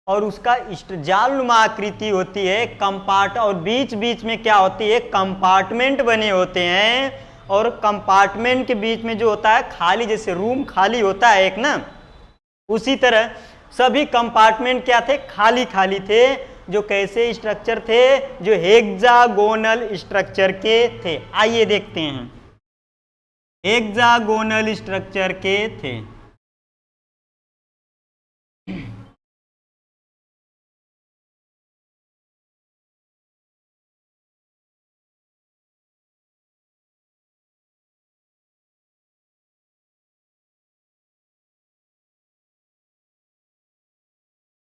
और उसका जाल नुमा आकृति होती है, कंपार्ट, और बीच बीच में क्या होती है? कंपार्टमेंट बने होते हैं, और कंपार्टमेंट के बीच में जो होता है खाली, जैसे रूम खाली होता है एक ना, उसी तरह सभी कंपार्टमेंट क्या थे? खाली खाली थे। जो कैसे स्ट्रक्चर थे? जो हेक्सागोनल स्ट्रक्चर के थे। आइए देखते हैं, हेक्सागोनल स्ट्रक्चर के थे।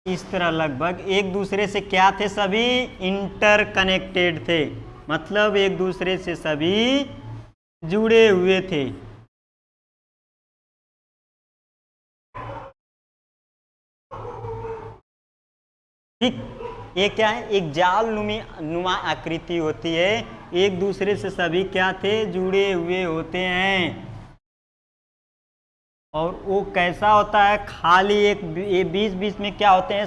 इस तरह लगभग एक दूसरे से क्या थे? सभी इंटरकनेक्टेड थे, मतलब एक दूसरे से सभी जुड़े हुए थे। ठीक, ये क्या है? एक जाल नुमा आकृति होती है, एक दूसरे से सभी क्या थे? जुड़े हुए होते हैं। और वो कैसा होता है? खाली एक बीच बीच में क्या होते हैं?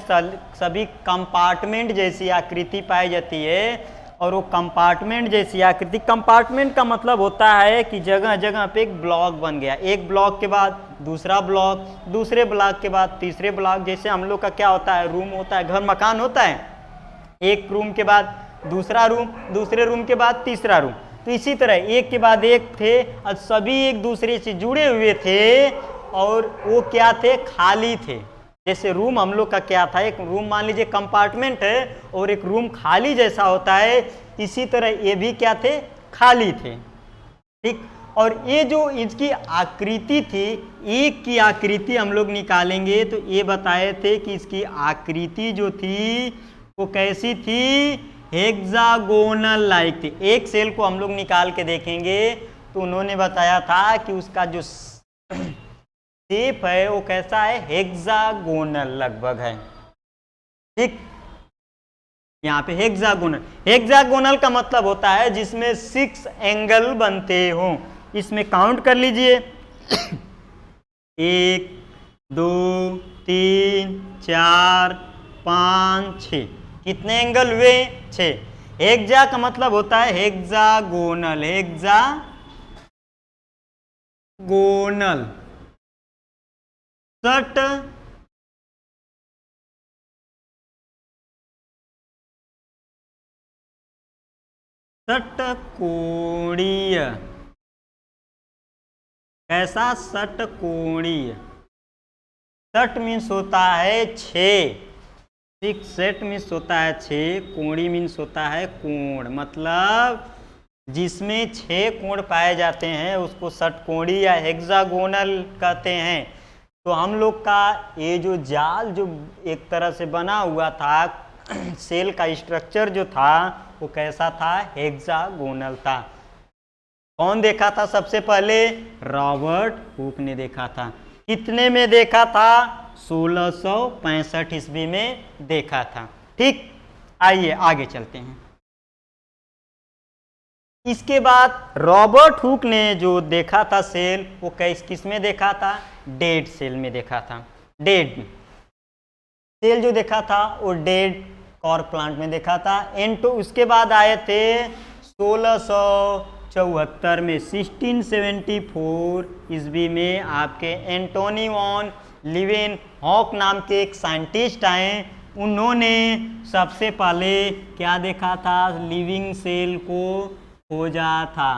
सभी कंपार्टमेंट जैसी आकृति पाई जाती है। और वो कंपार्टमेंट जैसी आकृति, कंपार्टमेंट का मतलब होता है कि जगह जगह पे एक ब्लॉक बन गया, एक ब्लॉक के बाद दूसरा ब्लॉक, दूसरे ब्लॉक के बाद तीसरे ब्लॉक। जैसे हम लोग का क्या होता है? रूम होता है, घर मकान होता है, एक रूम के बाद दूसरा रूम, दूसरे रूम के बाद तीसरा रूम। तो इसी तरह एक के बाद एक थे, और सभी एक दूसरे से जुड़े हुए थे, और वो क्या थे? खाली थे। जैसे रूम हम लोग का क्या था? एक रूम मान लीजिए कंपार्टमेंट है, और एक रूम खाली जैसा होता है, इसी तरह ये भी क्या थे? खाली थे। ठीक, और ये जो इसकी आकृति थी, एक की आकृति हम लोग निकालेंगे तो ये बताए थे कि इसकी आकृति जो थी वो कैसी थी? हेक्सागोनल लाइक थी। एक सेल को हम लोग निकाल के देखेंगे तो उन्होंने बताया था कि उसका जो शेप है वो कैसा है? हेक्सागोनल लगभग है। ठीक, यहाँ पे हेक्सागोनल, हेक्सागोनल का मतलब होता है जिसमें 6 एंगल बनते हो। इसमें काउंट कर लीजिए 1 2 3 4 5 6। कितने एंगल हुए? 6। हेक्सा का मतलब होता है हेक्सागोनल, हेक्सागोनल। षटकोणीय, कैसा? षटकोणीय। षट मीन्स होता है 6, सिक्स सेट मीन्स होता है 6, कोणी मीन्स होता है कोण, मतलब जिसमें 6 कोण पाए जाते हैं उसको षटकोणी या हेक्सागोनल कहते हैं। तो हम लोग का ये जो जाल जो एक तरह से बना हुआ था सेल का स्ट्रक्चर जो था वो कैसा था, हेक्सागोनल था। कौन देखा था सबसे पहले, रॉबर्ट हुक ने देखा था। कितने में देखा था, 1665 ईस्वी में देखा था। ठीक, आइए आगे चलते हैं। इसके बाद रॉबर्ट हुक ने जो देखा था सेल वो किस में देखा था, डेड सेल में देखा था। डेड सेल जो देखा था वो डेड कॉर्क प्लांट में देखा था। एंटो उसके बाद आए थे 1674 में, 1674 ईस्वी में आपके एंटोनी वॉन लीवेनहॉक नाम के एक साइंटिस्ट आए। उन्होंने सबसे पहले क्या देखा था, लिविंग सेल को खोजा था।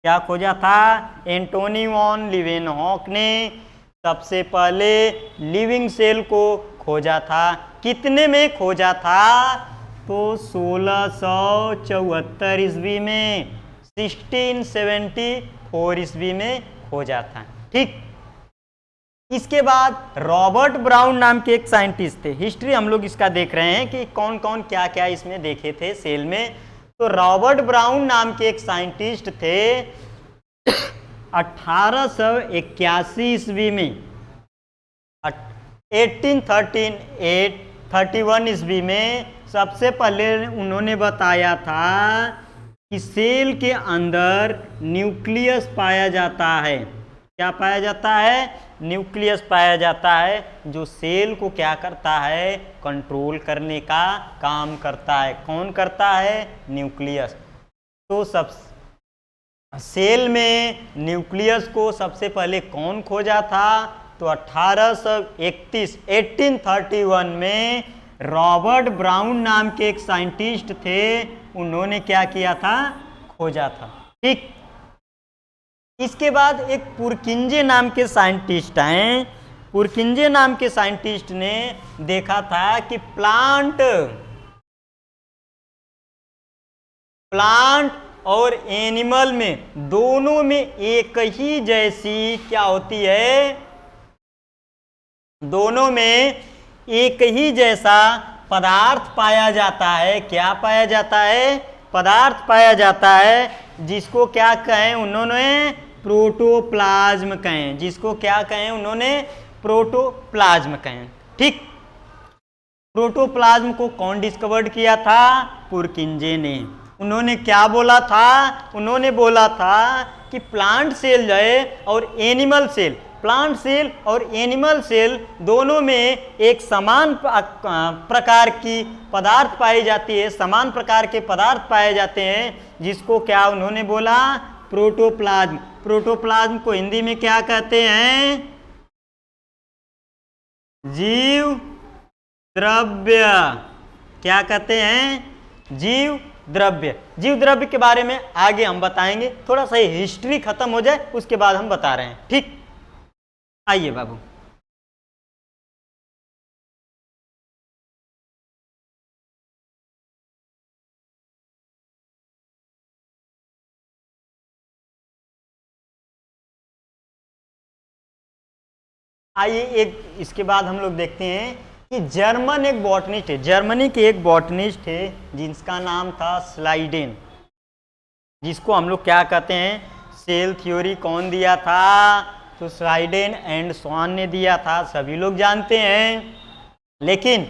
क्या खोजा था, एंटोनी वॉन लीवेनहॉक ने सबसे पहले लिविंग सेल को खोजा था। कितने में खोजा था, तो 1674 ईस्वी में, 1674 ईस्वी में खोजा था। ठीक, इसके बाद रॉबर्ट ब्राउन नाम के एक साइंटिस्ट थे। हिस्ट्री हम लोग इसका देख रहे हैं कि कौन कौन क्या क्या इसमें देखे थे सेल में। तो रॉबर्ट ब्राउन नाम के एक साइंटिस्ट थे 1881 ईस्वी में, 1831 ईस्वी में सबसे पहले उन्होंने बताया था कि सेल के अंदर न्यूक्लियस पाया जाता है। क्या पाया जाता है, न्यूक्लियस पाया जाता है, जो सेल को क्या करता है, कंट्रोल करने का काम करता है। कौन करता है, न्यूक्लियस। तो सब सेल में न्यूक्लियस को सबसे पहले कौन खोजा था, तो 1831 में रॉबर्ट ब्राउन नाम के एक साइंटिस्ट थे, उन्होंने क्या किया था, खोजा था। ठीक, इसके बाद एक पुरकिंजे नाम के साइंटिस्ट आए। पुरकिंजे नाम के साइंटिस्ट ने देखा था कि प्लांट और एनिमल में दोनों में एक ही जैसी क्या होती है, दोनों में एक ही जैसा पदार्थ पाया जाता है। क्या पाया जाता है, पदार्थ पाया जाता है, जिसको क्या कहें उन्होंने, प्रोटोप्लाज्म कहें। जिसको क्या कहें उन्होंने, प्रोटोप्लाज्म कहें। ठीक, प्रोटोप्लाज्म को कौन डिस्कवर्ड किया था, पुरकिंजे ने। उन्होंने क्या बोला था, उन्होंने बोला था कि प्लांट सेल जो है और एनिमल सेल, प्लांट सेल और एनिमल सेल दोनों में एक समान प्रकार की पदार्थ पाई जाती है, समान प्रकार के पदार्थ पाए जाते हैं, जिसको क्या उन्होंने बोला, प्रोटोप्लाज्म। प्रोटोप्लाज्म को हिंदी में क्या कहते हैं, जीव द्रव्य। क्या कहते हैं, जीव द्रव्य। जीव द्रव्य के बारे में आगे हम बताएंगे, थोड़ा सा हिस्ट्री खत्म हो जाए उसके बाद हम बता रहे हैं। ठीक, आइए बाबू। आइए एक इसके बाद हम लोग देखते हैं कि जर्मन एक बॉटनिस्ट है, जर्मनी के एक बॉटनिस्ट थे जिसका नाम था स्लाइडेन, जिसको हम लोग क्या कहते हैं, सेल थ्योरी कौन दिया था, तो स्लाइडेन एंड स्वान ने दिया था, सभी लोग जानते हैं। लेकिन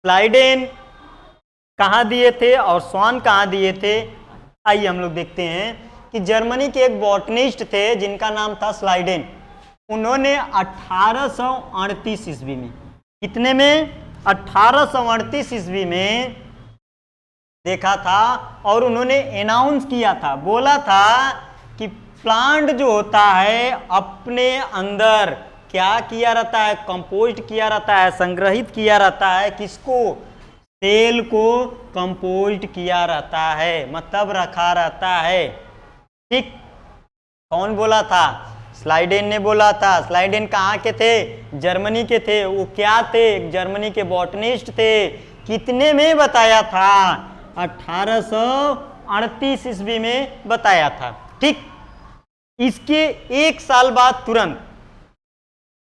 स्लाइडेन कहाँ दिए थे और स्वान कहाँ दिए थे, आइए हम लोग देखते हैं कि जर्मनी के एक बॉटनिस्ट थे जिनका नाम था स्लाइडेन। उन्होंने 1838 ईस्वी में, कितने में, 1838 ईस्वी में देखा था और उन्होंने अनाउंस किया था, बोला था कि प्लांट जो होता है अपने अंदर क्या किया रहता है, कंपोस्ट किया रहता है, संग्रहित किया रहता है, किसको, सेल को कंपोस्ट किया रहता है, मतलब रखा रहता है। ठीक, कौन बोला था, स्लाइडेन ने बोला था। स्लाइडेन कहाँ के थे? जर्मनी के थे। वो क्या थे? जर्मनी के बॉटनिस्ट थे। कितने में बताया था? 1838 ईस्वी में बताया था। ठीक, इसके एक साल बाद तुरंत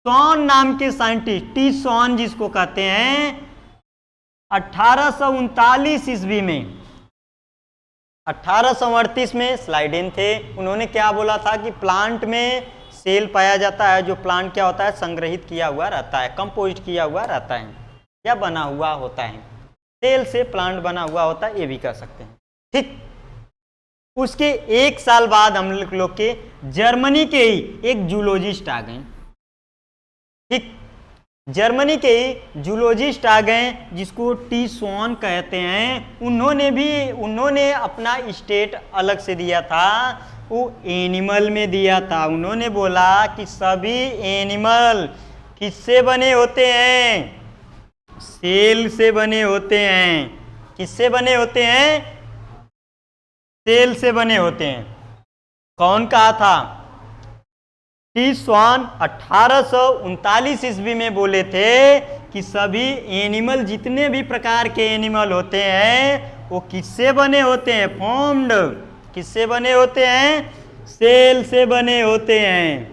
सॉन नाम के साइंटिस्ट, टी सॉन जिसको कहते हैं, 1839 ईस्वी में, 1838 में स्लाइडेन थे। उन्होंने क्या बोला था कि प्लांट में सेल पाया जाता है, जो प्लांट क्या होता है? संग्रहित किया हुआ रहता है, कंपोस्ट किया हुआ रहता है या बना हुआ होता है। सेल से प्लांट बना हुआ होता है, ये भी कह सकते हैं। ठीक, उसके एक साल बाद हम लोग के जर्मनी के ही एक जूलॉजिस्ट आ गए। ठीक, जर्मनी के ही जूलॉजिस्ट आ गए जिसको टी सॉन कहते हैं। उन्होंने अपना स्टेट अलग से दिया था, वो एनिमल में दिया था। उन्होंने बोला कि सभी एनिमल किससे बने होते हैं? सेल से बने होते हैं। किससे बने होते हैं? सेल से बने होते हैं। कौन कहा था? टी सॉन 1839 ईस्वी में बोले थे कि सभी एनिमल, जितने भी प्रकार के एनिमल होते हैं, वो किससे बने होते हैं? फॉर्म्ड। किससे बने होते हैं? सेल से बने होते हैं।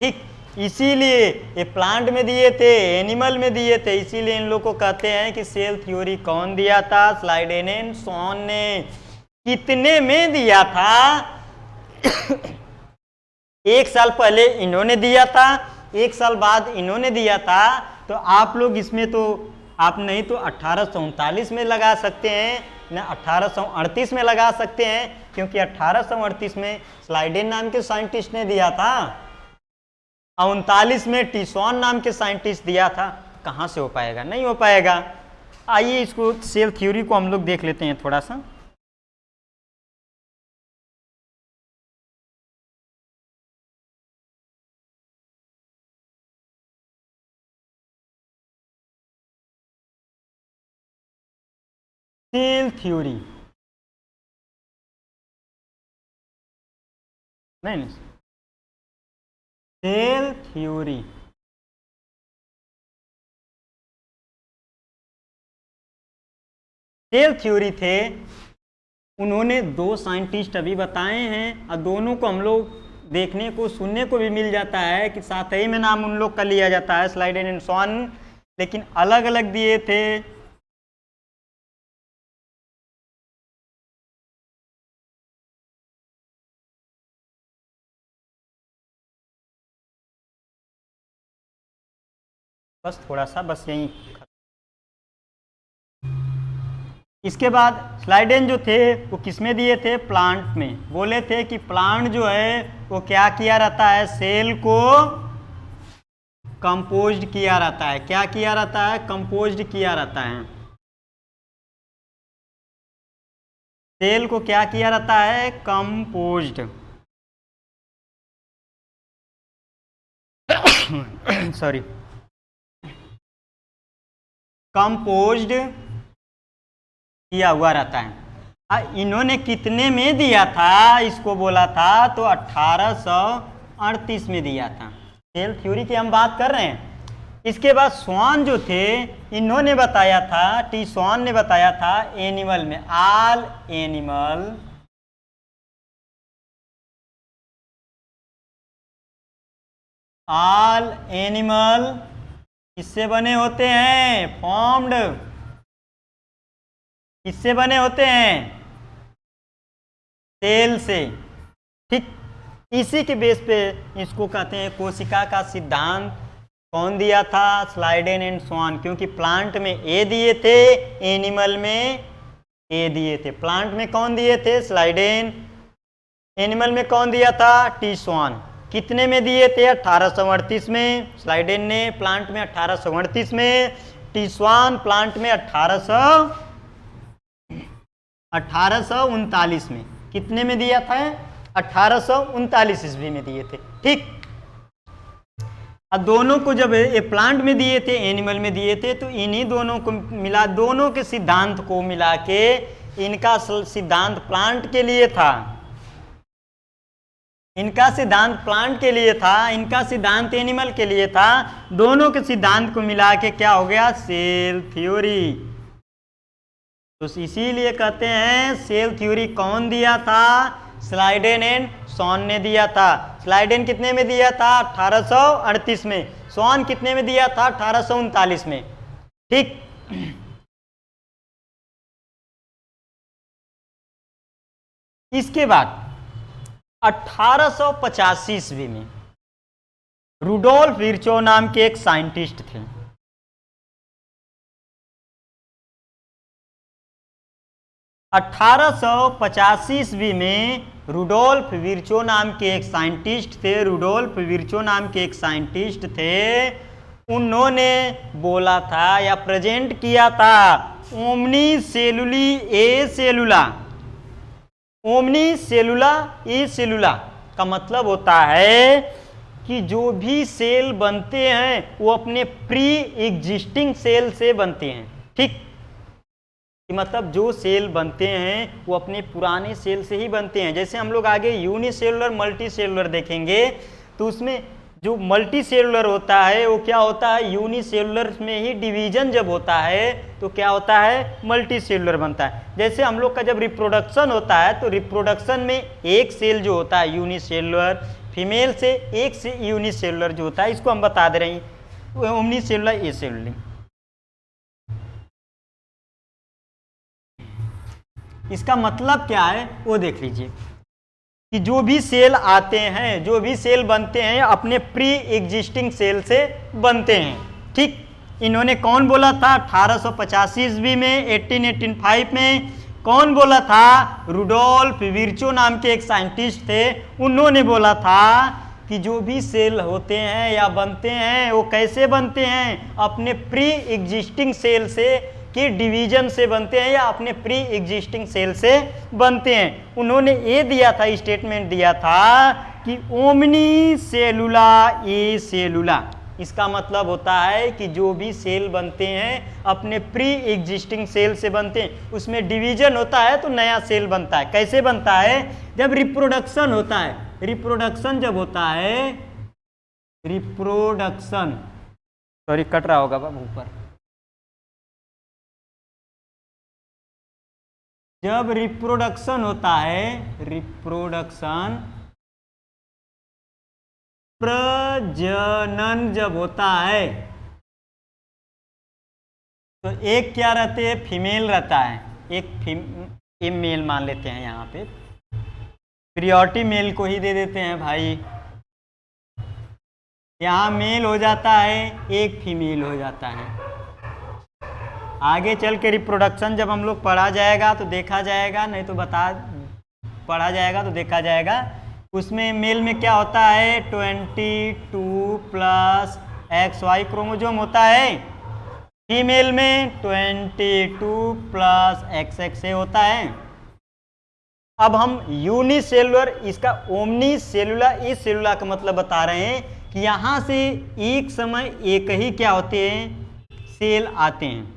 ठीक, इसीलिए ये प्लांट में दिए थे, एनिमल में दिए थे, इसीलिए इन लोग को कहते हैं कि सेल थ्योरी कौन दिया था? स्लाइडेन एंड सॉन ने। कितने में दिया था? एक साल पहले इन्होंने दिया था, एक साल बाद इन्होंने दिया था। तो आप लोग इसमें तो आप नहीं तो 1839 में लगा सकते हैं, न 1838 में लगा सकते हैं, क्योंकि 1838 में स्लाइडेन नाम के साइंटिस्ट ने दिया था, 39 में टी सॉन नाम के साइंटिस्ट दिया था। कहाँ से हो पाएगा? नहीं हो पाएगा। आइए इसको सेल थ्योरी को हम लोग देख लेते हैं थोड़ा सा। सेल थ्योरी नहीं, सेल थ्योरी। सेल थ्योरी थे, उन्होंने दो साइंटिस्ट अभी बताए हैं, और दोनों को हम लोग देखने को, सुनने को भी मिल जाता है कि साथ ही में नाम उन लोग का लिया जाता है, स्लाइडेन एंड सॉन, लेकिन अलग अलग दिए थे। बस थोड़ा सा, बस यही। इसके बाद स्लाइडेन जो थे वो किस में दिए थे? प्लांट में। बोले थे कि प्लांट जो है वो क्या किया रहता है? सेल को कंपोज्ड किया रहता है। क्या किया रहता है? कंपोज्ड किया रहता है। सेल को क्या किया रहता है? कंपोज्ड। सॉरी, कंपोज्ड किया हुआ रहता है। इन्होंने कितने में दिया था? इसको बोला था तो 1838 में दिया था। सेल थ्योरी की हम बात कर रहे हैं। इसके बाद स्वान जो थे, इन्होंने बताया था, टी स्वान ने बताया था एनिमल में, ऑल एनिमल किससे बने होते हैं? फॉर्म्ड। किससे बने होते हैं? सेल से। ठीक, इसी के बेस पे इसको कहते हैं कोशिका का सिद्धांत। कौन दिया था? Schleiden and Schwann. क्योंकि प्लांट में ए दिए थे, एनिमल में ए दिए थे। प्लांट में कौन दिए थे? स्लाइडेन। एनिमल में कौन दिया था? T Schwann. कितने में दिए थे? 1838 में। स्लाइडेन ने प्लांट में 1838 में, टी सॉन प्लांट में 1839 में। कितने में दिया था? 1839 ईस्वी में दिए थे। ठीक, अब दोनों को जब ये प्लांट में दिए थे, एनिमल में दिए थे, तो इन्हीं दोनों को मिला, दोनों के सिद्धांत को मिला के इनका सिद्धांत प्लांट के लिए था। इनका सिद्धांत प्लांट के लिए था, इनका सिद्धांत एनिमल के लिए था। दोनों के सिद्धांत को मिला के क्या हो गया? Cell theory. तो इसीलिए कहते हैं सेल थ्योरी कौन दिया था? स्लाइडेन एंड सॉन ने दिया था। स्लाइडेन कितने में दिया था? 1838 में। सॉन कितने में दिया था? 1839 में। ठीक। इसके बाद 1885 ईस्वी में रुडोल्फ विर्चो नाम के एक साइंटिस्ट थे। 1885 ईस्वी में रुडोल्फ विर्चो नाम के एक साइंटिस्ट थे। रुडोल्फ विर्चो नाम के एक साइंटिस्ट थे। उन्होंने बोला था या प्रेजेंट किया था ओमनी सेलुली ए सेलुला। ओमनी सेलुला ए सेलुला का मतलब होता है कि जो भी सेल बनते हैं वो अपने प्री एग्जिस्टिंग सेल से बनते हैं। ठीक, मतलब जो सेल बनते हैं वो अपने पुराने सेल से ही बनते हैं। जैसे हम लोग आगे यूनिसेलुलर मल्टी सेलुलर देखेंगे तो उसमें जो मल्टी सेलुलर होता है वो क्या होता है? यूनिसेलुलर में ही डिवीजन जब होता है तो क्या होता है? मल्टी सेलुलर बनता है। जैसे हम लोग का जब रिप्रोडक्शन होता है तो रिप्रोडक्शन में एक सेल जो होता है यूनिसेलुलर, फीमेल से एक से यूनिसेलुलर जो होता है, इसको हम बता दे रहे हैं ओमनी सेलुलर ए सेलुलर। इसका मतलब क्या है वो देख लीजिए कि जो भी सेल आते हैं, जो भी सेल बनते हैं अपने प्री एग्जिस्टिंग सेल से बनते हैं। ठीक, इन्होंने कौन बोला था? 1885 ईस्वी में, 1885 में कौन बोला था? रुडोल्फ विर्चो नाम के एक साइंटिस्ट थे। उन्होंने बोला था कि जो भी सेल होते हैं या बनते हैं वो कैसे बनते हैं? अपने प्री एग्जिस्टिंग सेल से कि डिवीजन से बनते हैं या अपने प्री एग्जिस्टिंग सेल से बनते हैं। उन्होंने ये दिया था, स्टेटमेंट दिया था कि ओमनी सेलुला ए सेलुला। इसका मतलब होता है कि जो भी सेल बनते हैं अपने प्री एग्जिस्टिंग सेल से बनते हैं। उसमें डिवीजन होता है तो नया सेल बनता है। कैसे बनता है? जब रिप्रोडक्शन होता है। रिप्रोडक्शन जब होता है, रिप्रोडक्शन, सॉरी कट रहा होगा बाबू ऊपर। जब रिप्रोडक्शन होता है, रिप्रोडक्शन प्रजनन जब होता है तो एक क्या रहते हैं? फीमेल रहता है। एक मेल मान लेते हैं, यहाँ पे प्रियोरिटी मेल को ही दे देते हैं भाई। यहाँ मेल हो जाता है, एक फीमेल हो जाता है। आगे चल के रिप्रोडक्शन जब हम लोग पढ़ा जाएगा तो देखा जाएगा, नहीं तो पढ़ा जाएगा तो देखा जाएगा। उसमें मेल में क्या होता है? 22 प्लस XY क्रोमोजोम होता है। फीमेल में 22 प्लस XX होता है। अब हम यूनिसेलुलर, इसका ओमनी सेलुला इस सेलुला का मतलब बता रहे हैं कि यहाँ से एक समय एक ही क्या होते हैं? सेल आते हैं।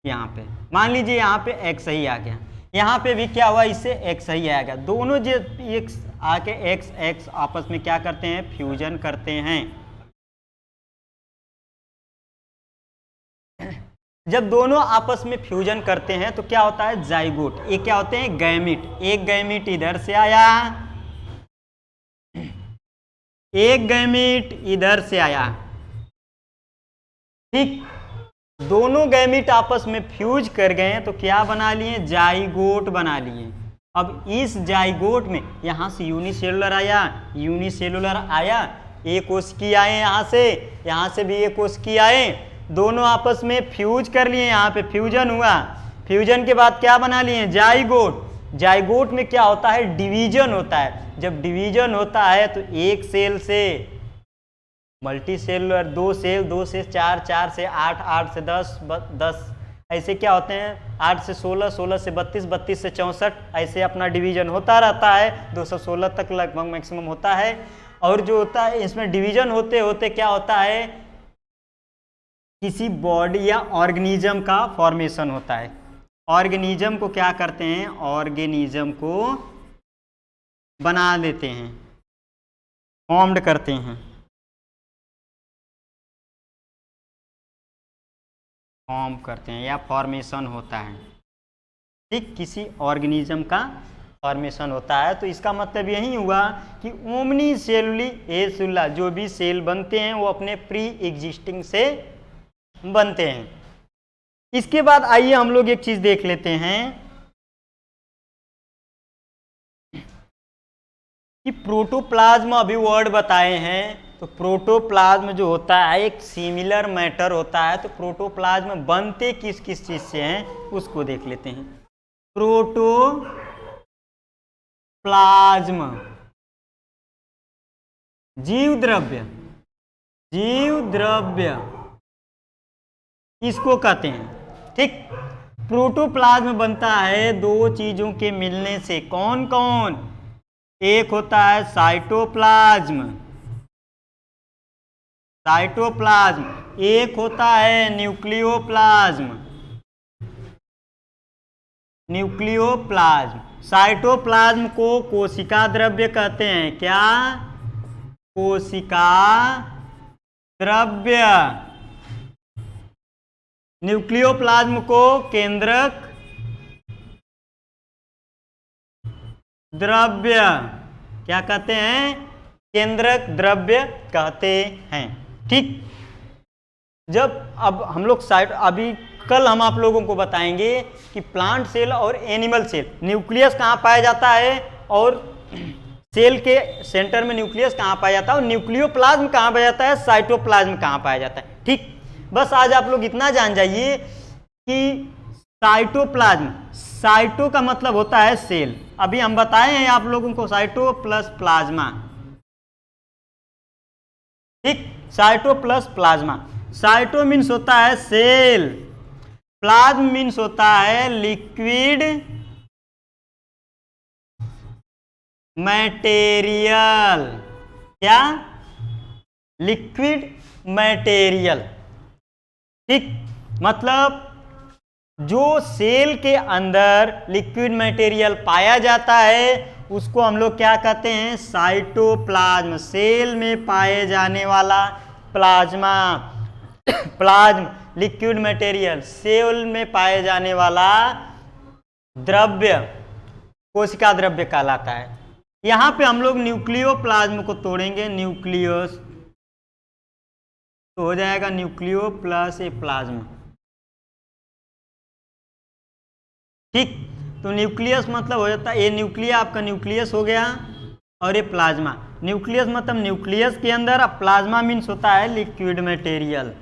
यहाँ पे मान लीजिए यहाँ पे X ही आ गया, यहाँ पे भी क्या हुआ? इससे X ही आ गया। दोनों जो एक आके X आपस में क्या करते हैं? फ्यूजन करते हैं। जब दोनों आपस में फ्यूजन करते हैं तो क्या होता है? जाइगोट। ये क्या होते हैं? गैमीट। एक गैमीट इधर से आया, एक गैमीट इधर से आया। ठीक, दोनों गैमीट आपस में फ्यूज कर गए तो क्या बना लिए? जाइगोट बना लिए। अब इस जाइगोट में यहाँ से यूनिसेलुलर आया, यूनिसेलुलर आया, एक कोशिकी आए यहाँ से भी एक कोशिकी आए, दोनों आपस में फ्यूज कर लिए। यहाँ पे फ्यूजन हुआ। फ्यूजन के बाद क्या बना लिए? जाइगोट। जाइगोट में क्या होता है? डिवीजन होता है। जब डिवीजन होता है तो एक सेल से मल्टी सेलुलर, दो सेल, 2 से 4, 4 से 8, 8 से 10, 10 ऐसे क्या होते हैं? 8 से 16, 16 से 32, 32 से 64 ऐसे अपना डिवीजन होता रहता है। 216 तक लगभग मैक्सिमम होता है। और जो होता है इसमें डिवीजन होते होते क्या होता है? किसी बॉडी या ऑर्गेनिज्म का फॉर्मेशन होता है। ऑर्गेनिज्म को क्या करते हैं? ऑर्गेनिज्म को बना देते हैं। फॉर्म्ड करते हैं, फॉर्म करते हैं या फॉर्मेशन होता है, ठीक, किसी ऑर्गेनिज्म का फॉर्मेशन होता है। तो इसका मतलब यही हुआ कि ओमनी सेलुली एसेलुला, जो भी सेल बनते हैं वो अपने प्री एग्जिस्टिंग से बनते हैं। इसके बाद आइए हम लोग एक चीज देख लेते हैं कि प्रोटोप्लाज्म अभी वर्ड बताए हैं, तो प्रोटोप्लाज्म जो होता है एक सिमिलर मैटर होता है। तो प्रोटोप्लाज्म बनते किस किस चीज से हैं उसको देख लेते हैं। प्रोटोप्लाज्म जीव द्रव्य, जीव द्रव्य इसको कहते हैं, ठीक। प्रोटोप्लाज्म बनता है दो चीजों के मिलने से। कौन कौन? एक होता है साइटोप्लाज्म, साइटोप्लाज्म, एक होता है न्यूक्लियोप्लाज्म, न्यूक्लियोप्लाज्म। साइटोप्लाज्म को कोशिका द्रव्य कहते हैं। क्या? कोशिका द्रव्य। न्यूक्लियोप्लाज्म को केंद्रक द्रव्य क्या कहते हैं? केंद्रक द्रव्य कहते हैं, ठीक। जब अब हम लोग अभी कल हम आप लोगों को बताएंगे कि प्लांट सेल और एनिमल सेल, न्यूक्लियस कहाँ पाया जाता है और सेल के सेंटर में न्यूक्लियस कहाँ पाया जाता है और न्यूक्लियोप्लाज्म कहाँ पाया जाता है, साइटोप्लाज्म कहाँ पाया जाता है, ठीक। बस आज आप लोग इतना जान जाइए कि साइटोप्लाज्म, साइटो का मतलब होता है सेल। अभी हम बताए हैं आप लोगों को साइटो प्लस प्लाज्मा, ठीक। Cyto plus plasma. Cyto means होता है सेल, प्लाज्म मीन्स होता है लिक्विड मटेरियल। क्या? लिक्विड मटेरियल, ठीक। मतलब जो सेल के अंदर लिक्विड मटेरियल पाया जाता है उसको हम लोग क्या कहते हैं? साइटोप्लाज्म। सेल में पाए जाने वाला plasma, plasm liquid material, cell में पाए जाने वाला द्रव्य कोशिका द्रव्य कहलाता है। यहां पे हम लोग न्यूक्लियोप्लाज्म को तोड़ेंगे, न्यूक्लियस तो हो जाएगा न्यूक्लियो प्लस ए प्लाज्मा, ठीक। तो न्यूक्लियस मतलब हो जाता है, ये न्यूक्लिया आपका न्यूक्लियस हो गया और ये प्लाज्मा। न्यूक्लियस मतलब न्यूक्लियस के अंदर, अब प्लाज्मा मीन्स होता है लिक्विड मटेरियल।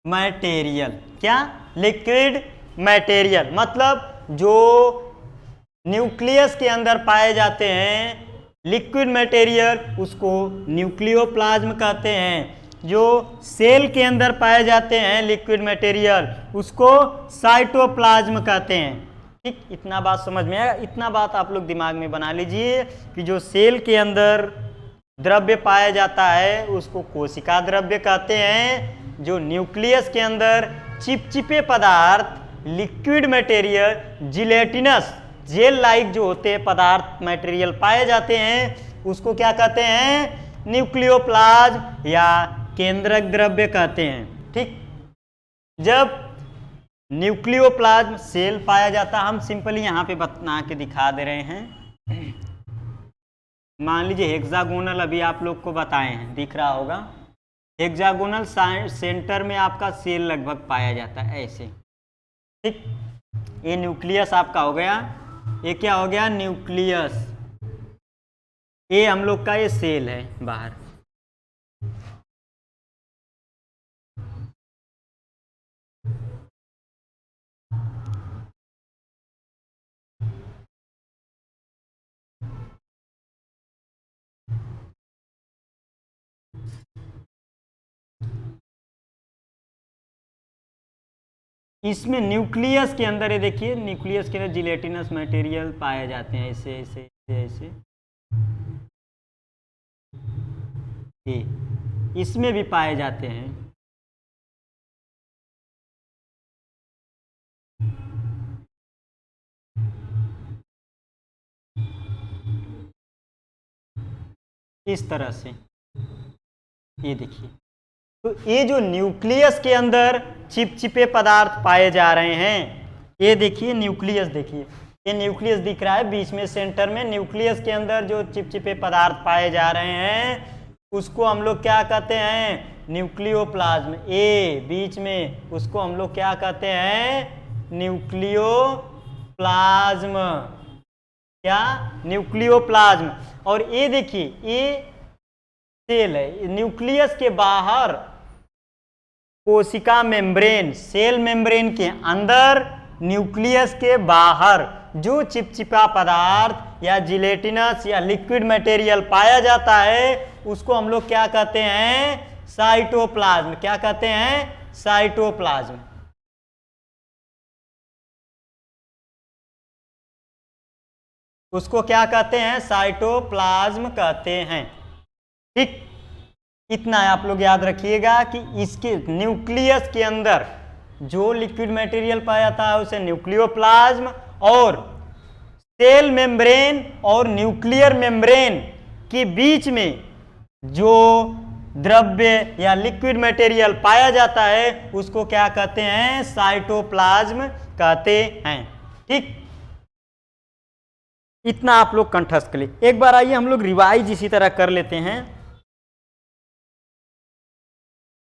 मटेरियल क्या? लिक्विड मटेरियल मतलब जो न्यूक्लियस के अंदर पाए जाते हैं लिक्विड मटेरियल उसको न्यूक्लियोप्लाज्म कहते हैं। जो सेल के अंदर पाए जाते हैं लिक्विड मटेरियल उसको साइटोप्लाज्म कहते हैं, ठीक। इतना बात समझ में आएगा। इतना बात आप लोग दिमाग में बना लीजिए कि जो सेल के अंदर द्रव्य पाया जाता है उसको कोशिका द्रव्य कहते हैं। जो न्यूक्लियस के अंदर चिपचिपे पदार्थ liquid material gelatinous gel like जो होते हैं पदार्थ मटेरियल पाए जाते हैं उसको क्या कहते हैं? न्यूक्लियोप्लाज्म या केंद्रक द्रव्य कहते हैं, ठीक। जब न्यूक्लियोप्लाज्म सेल पाया जाता, हम सिंपली यहां पे बना के दिखा दे रहे हैं। मान लीजिए हेक्सागोनल अभी आप लोग को बताए हैं, दिख रहा होगा। हेक्सागोनल सेंटर में आपका सेल लगभग पाया जाता है ऐसे, ठीक। ये न्यूक्लियस आपका हो गया, ये क्या हो गया? न्यूक्लियस। ये हम लोग का ये सेल है बाहर, इसमें न्यूक्लियस के अंदर ये देखिए, न्यूक्लियस के अंदर जिलेटिनस मटेरियल पाए जाते हैं ऐसे ऐसे ऐसे ऐसे। ये इसमें भी पाए जाते हैं। इस तरह से, ये देखिए। तो ये जो न्यूक्लियस के अंदर चिपचिपे पदार्थ पाए जा रहे हैं, ये देखिए न्यूक्लियस, देखिए ये न्यूक्लियस दिख रहा है बीच में, सेंटर में। न्यूक्लियस के अंदर जो चिपचिपे पदार्थ पाए जा रहे हैं उसको हम लोग क्या कहते हैं? न्यूक्लियोप्लाज्म। ए बीच में, उसको हम लोग क्या कहते हैं? न्यूक्लियोप्लाज्म। क्या? न्यूक्लियोप्लाज्म। और ये देखिए, ये सेल है। न्यूक्लियस के बाहर कोशिका मेम्ब्रेन, सेल मेम्ब्रेन के अंदर, न्यूक्लियस के बाहर जो चिपचिपा पदार्थ या जिलेटिनस या लिक्विड मटेरियल पाया जाता है उसको हम लोग क्या कहते हैं? साइटोप्लाज्म। क्या कहते हैं? साइटोप्लाज्म। उसको क्या कहते हैं? साइटोप्लाज्म कहते हैं। ठीक, इतना आप लोग याद रखिएगा कि इसके न्यूक्लियस के अंदर जो लिक्विड मटेरियल पाया जाता है उसे न्यूक्लियोप्लाज्म, और सेल मेम्ब्रेन और न्यूक्लियर मेम्ब्रेन के बीच में जो द्रव्य या लिक्विड मटेरियल पाया जाता है उसको क्या कहते हैं? साइटोप्लाज्म कहते हैं। ठीक, इतना आप लोग कंठस्थ कर लिए। एक बार आइए हम लोग रिवाइज इसी तरह कर लेते हैं।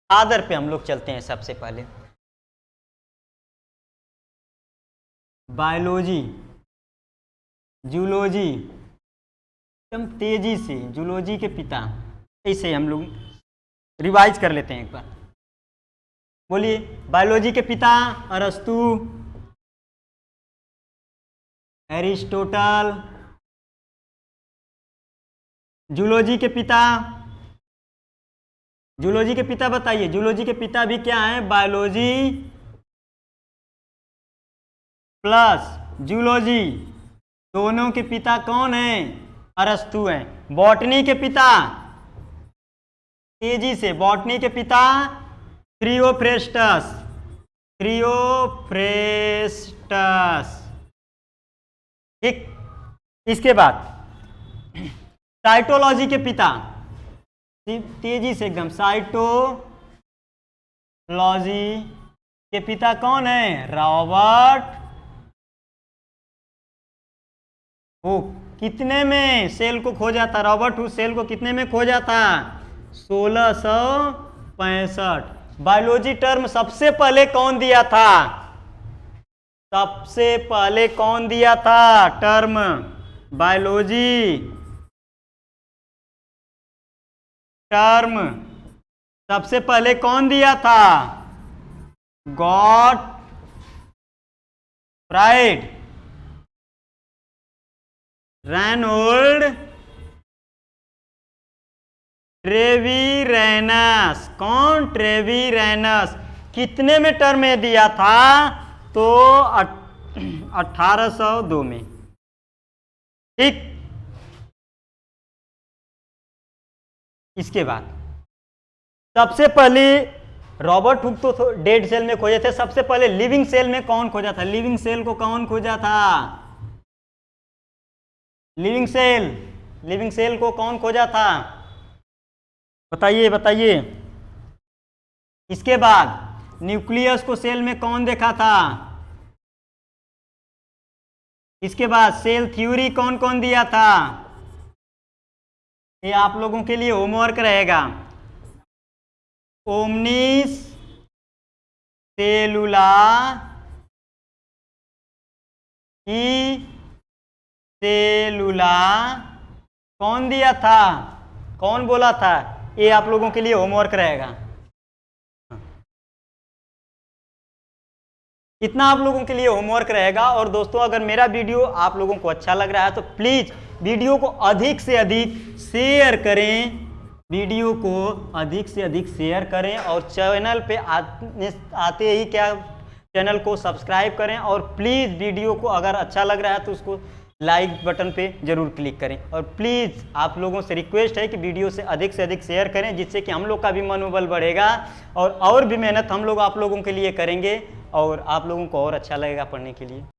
आदर पे हम लोग चलते हैं। सबसे पहले बायोलॉजी, जूलॉजी, एकदम तेजी से, जूलॉजी के पिता, ऐसे हम लोग रिवाइज कर लेते हैं एक बार। बोलिए, बायोलॉजी के पिता अरस्तु, एरिस्टोटल। जूलॉजी के पिता, जूलॉजी के पिता बताइए, जूलॉजी के पिता भी क्या है? बायोलॉजी प्लस जूलॉजी, दोनों के पिता कौन हैं? अरस्तु हैं। बॉटनी के पिता, तेजी से, बॉटनी के पिता थ्रियोफ्रेस्टस, थ्रियोफ्रेस्टस। ठीक, इसके बाद साइटोलॉजी के पिता, तेजी से एकदम, साइटोलॉजी के पिता कौन है? Robert Hooke. कितने में सेल को खोजा था रॉबर्ट हुक? सेल को कितने में खोजा था? 1665। बायोलॉजी टर्म सबसे पहले कौन दिया था? सबसे पहले कौन दिया था टर्म बायोलॉजी टर्म? सबसे पहले कौन दिया था? Gottfried Reinhold Treviranus. कौन? ट्रेविरेनस। कितने में टर्म में दिया था? तो 1802 में। ठीक, इसके बाद सबसे पहले रॉबर्ट हुक तो डेड सेल में खोजे थे, सबसे पहले लिविंग सेल में कौन खोजा था? लिविंग सेल को कौन खोजा था? लिविंग सेल, लिविंग सेल को कौन खोजा था? बताइए बताइए। इसके बाद न्यूक्लियस को सेल में कौन देखा था? इसके बाद सेल थ्योरी कौन कौन दिया था? ये आप लोगों के लिए होमवर्क रहेगा। ओमनिस सेलुला ई सेलुला कौन दिया था? कौन बोला था? ये आप लोगों के लिए होमवर्क रहेगा। इतना आप लोगों के लिए होमवर्क रहेगा। और दोस्तों, अगर मेरा वीडियो आप लोगों को अच्छा लग रहा है तो प्लीज़ वीडियो को अधिक से अधिक शेयर करें, वीडियो को अधिक से अधिक शेयर करें, और चैनल पे आते ही क्या चैनल को सब्सक्राइब करें। और प्लीज़ वीडियो को अगर अच्छा लग रहा है तो उसको लाइक बटन पे जरूर क्लिक करें। और प्लीज़ आप लोगों से रिक्वेस्ट है कि वीडियो से अधिक शेयर करें, जिससे कि हम लोग का भी मनोबल बढ़ेगा और भी मेहनत हम लोग आप लोगों के लिए करेंगे और आप लोगों को और अच्छा लगेगा पढ़ने के लिए।